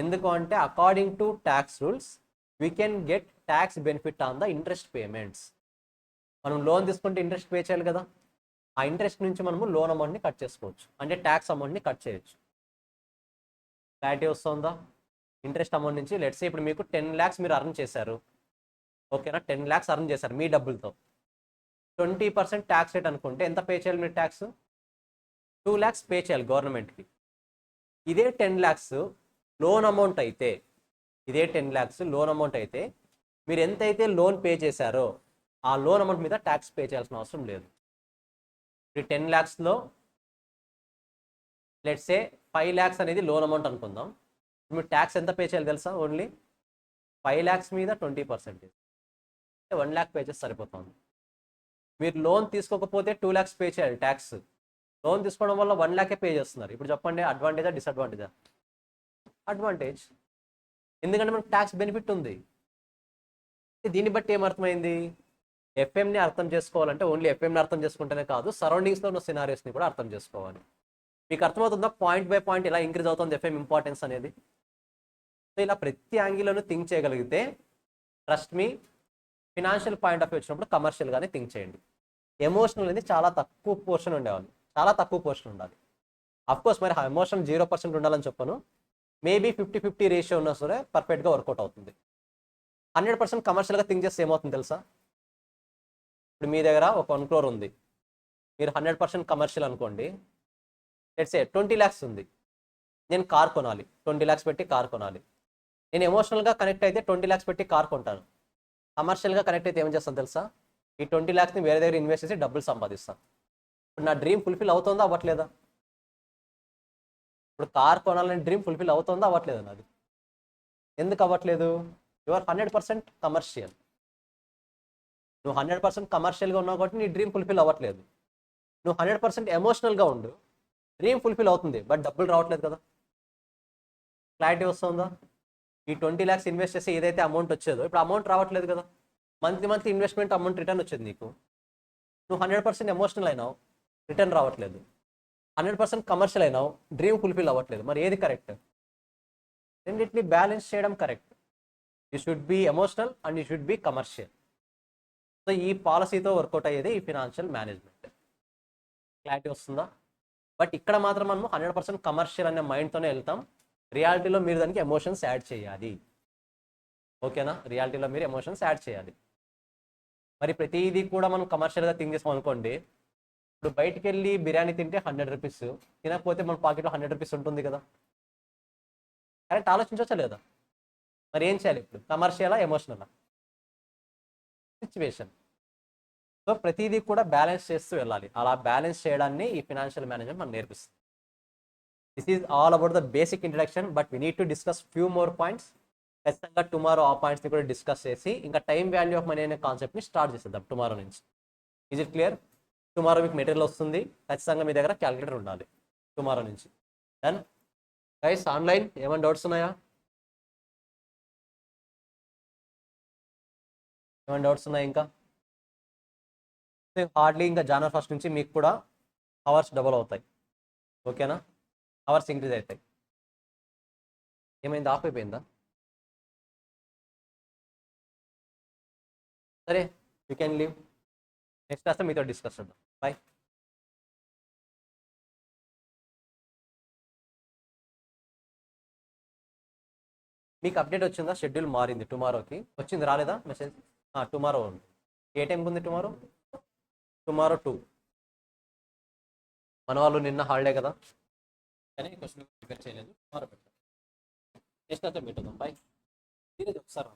Speaker 2: ఎందుకు అంటే according to tax rules we can get tax benefit on the interest payments. మనం లోన్ తీసుకుంటే ఇంట్రెస్ట్ పే చేయాలి కదా, ఆ ఇంట్రెస్ట్ నుంచి మనము లోన్ అమౌంట్ని కట్ చేసుకోవచ్చు, అంటే ట్యాక్స్ అమౌంట్ని కట్ చేయొచ్చు. క్లారిటీ వస్తుందా? ఇంట్రెస్ట్ అమౌంట్ నుంచి లెట్స్ ఇప్పుడు మీకు 10 lakhs మీరు అర్న్ చేశారు. ఓకేనా? 10 lakhs అర్న్ చేశారు మీ డబ్బులతో. 20% ట్యాక్స్ రేట్ అనుకుంటే ఎంత పే చేయాలి మీరు ట్యాక్స్? 2 lakhs పే చేయాలి గవర్నమెంట్కి. ఇదే 10 lakhs లోన్ అమౌంట్ అయితే, మీరు ఎంతైతే లోన్ పే చేశారో ఆ లోన్ అమౌంట్ మీద ట్యాక్స్ పే చేయాల్సిన అవసరం లేదు. ఇప్పుడు 10 lakhsలో లెట్స్ సే 5 lakhs అనేది లోన్ అమౌంట్ అనుకుందాం. మీరు ట్యాక్స్ ఎంత పే చేయాలి తెలుసా? ఓన్లీ 5 lakhs మీద 20%, 1 lakh పే చేస్తే సరిపోతుంది. మీరు లోన్ తీసుకోకపోతే 2 lakhs పే చేయాలి ట్యాక్స్. లోన్ తీసుకోవడం వల్ల 1 lakh పే చేస్తున్నారు. ఇప్పుడు చెప్పండి, అడ్వాంటేజా డిసడ్వాంటేజా? అడ్వాంటేజ్. ఎందుకంటే మనకు ట్యాక్స్ బెనిఫిట్ ఉంది. దీన్ని బట్టి ఏమర్థమైంది? ఎఫ్ఎంని అర్థం చేసుకోవాలంటే ఓన్లీ ఎఫ్ఎంని అర్థం చేసుకుంటేనే కాదు, సరౌండింగ్స్లో ఉన్న సినారియోస్ని కూడా అర్థం చేసుకోవాలి. మీకు అర్థమవుతుందా పాయింట్ బై పాయింట్ ఎలా ఇంక్రీజ్ అవుతుంది ఎఫ్ఎం ఇంపార్టెన్స్ అనేది? సో ఇలా ప్రతి యాంగిల్లోనూ థింక్ చేయగలిగితే trust me, financial point of view వచ్చినప్పుడు కమర్షియల్గానే థింక్ చేయండి. ఎమోషనల్ అనేది చాలా తక్కువ పోర్షన్ ఉండేవాళ్ళు, చాలా తక్కువ పోర్షన్ ఉండాలి. అఫ్కోర్స్ మరి ఎమోషన్ 0% ఉండాలని చెప్పను, మేబీ 50-50 రేషియో ఉన్నా సరే పర్ఫెక్ట్గా వర్కౌట్ అవుతుంది. 100% కమర్షియల్గా థింక్ చేస్తే ఏమవుతుంది తెలుసా? ఇప్పుడు మీ దగ్గర ఒక 1 crore ఉంది, మీరు 100% కమర్షియల్ అనుకోండి. లెట్స్ సే 20 lakhs ఉంది, నేను కార్ కొనాలి, 20 lakhs పెట్టి కార్ కొనాలి. నేను ఎమోషనల్గా కనెక్ట్ అయితే 20 lakhs పెట్టి కార్ కొంటాను. కమర్షియల్గా కనెక్ట్ అయితే ఏం చేస్తాను తెలుసా? ఈ 20 lakhsని వేరే దగ్గర ఇన్వెస్ట్ చేసి డబ్బులు సంపాదిస్తాను. ఇప్పుడు నా డ్రీమ్ ఫుల్ఫిల్ అవుతుందా అవ్వట్లేదా? ఇప్పుడు కార్ కొనాలని డ్రీమ్ ఫుల్ఫిల్ అవుతుందా అవ్వట్లేదా నాది? ఎందుకు అవ్వట్లేదు? You are 100% commercial. నువ్వు 100% కమర్షియల్గా ఉన్నావు కాబట్టి నీ డ్రీమ్ ఫుల్ఫిల్ అవ్వట్లేదు. నువ్వు 100% ఎమోషనల్గా ఉండు, డ్రీమ్ ఫుల్ఫిల్ అవుతుంది, బట్ డబ్బులు రావట్లేదు కదా. క్లారిటీ వస్తుందా? ఈ 20 lakhs ఇన్వెస్ట్ చేసి ఏదైతే అమౌంట్ వచ్చేదో ఇప్పుడు అమౌంట్ రావట్లేదు కదా. మంత్లీ ఇన్వెస్ట్మెంట్ అమౌంట్ రిటర్న్ వచ్చేది నీకు. నువ్వు 100% ఎమోషనల్ అయినావు, రిటర్న్ రావట్లేదు. 100% కమర్షియల్ అయినావు, డ్రీమ్ ఫుల్ఫిల్ అవ్వట్లేదు. మరి ఏది కరెక్ట్? రెండింటిని బ్యాలెన్స్ చేయడం correct. You should be emotional and you should be commercial. So ఈ పాలసీతో వర్కౌట్ అయ్యేది ఈ ఫినాన్షియల్ మేనేజ్మెంట్. క్లారిటీ వస్తుందా? బట్ ఇక్కడ మాత్రం మనము 100% కమర్షియల్ అనే మైండ్తోనే వెళ్తాం. రియాలిటీలో మీరు దానికి ఎమోషన్స్ యాడ్ చేయాలి. ఓకేనా? రియాలిటీలో మీరు ఎమోషన్స్ యాడ్ చేయాలి. మరి ప్రతిదీ కూడా మనం కమర్షియల్గా థింక్ చేసాం అనుకోండి, ఇప్పుడు బయటికి వెళ్ళి బిర్యానీ తింటే 100 rupees, తినకపోతే మన పాకెట్లో 100 rupees ఉంటుంది కదా. కరెక్ట్ ఆలోచించవచ్చా లేదా? మరి ఏం చేయాలి ఇప్పుడు? కమర్షియలా ఎమోషనలా? సిచ్యువేషన్. సో ప్రతిదీ కూడా బ్యాలెన్స్ చేస్తూ వెళ్ళాలి. అలా బ్యాలెన్స్ చేయడాన్ని ఈ ఫినాన్షియల్ మేనేజ్మెంట్ మనం నేర్పిస్తుంది. This is all about the basic introduction, but we need to discuss few more points. ఖచ్చితంగా టుమారో ఆ పాయింట్స్ని కూడా డిస్కస్ చేసి ఇంకా టైం వాల్యూ ఆఫ్ మనీ అనే కాన్సెప్ట్ని స్టార్ట్ చేసేద్దాం టుమారో నుంచి. Is it clear? టుమారో మీకు మెటీరియల్ వస్తుంది, ఖచ్చితంగా మీ దగ్గర క్యాలిక్యులేటర్ ఉండాలి టుమారో నుంచి. Done guys? ఆన్లైన్ ఏమైనా డౌట్స్ ఉన్నాయా? ఏమైనా డౌట్స్ ఉన్నాయా? ఇంకా హార్డ్లీ ఇంకా January 1st నుంచి మీకు కూడా అవర్స్ డబుల్ అవుతాయి. ఓకేనా? అవర్స్ ఇంక్రీజ్ అవుతాయి. ఏమైంది? ఆఫ్ అయిపోయిందా? సరే, యూ కెన్ లీవ్. నెక్స్ట్ క్లాస్లో మీతో డిస్కస్ చేద్దాం. బాయ్. మీకు అప్డేట్ వచ్చిందా? షెడ్యూల్ మారింది టుమారోకి. వచ్చింది? రాలేదా మెసేజ్? టుమారో ఉంది. ఏ టైంకి ఉంది టుమారో? టుమారో 2. మన వాళ్ళు నిన్న హాలిడే కదా కానీ క్వశ్చన్ ప్రిపేర్ చేయలేదు. టుమారో పెట్టాం. నెక్స్ట్ క్లాస్లో మీట్ అవుదాం. బాయ్. ఒకసారి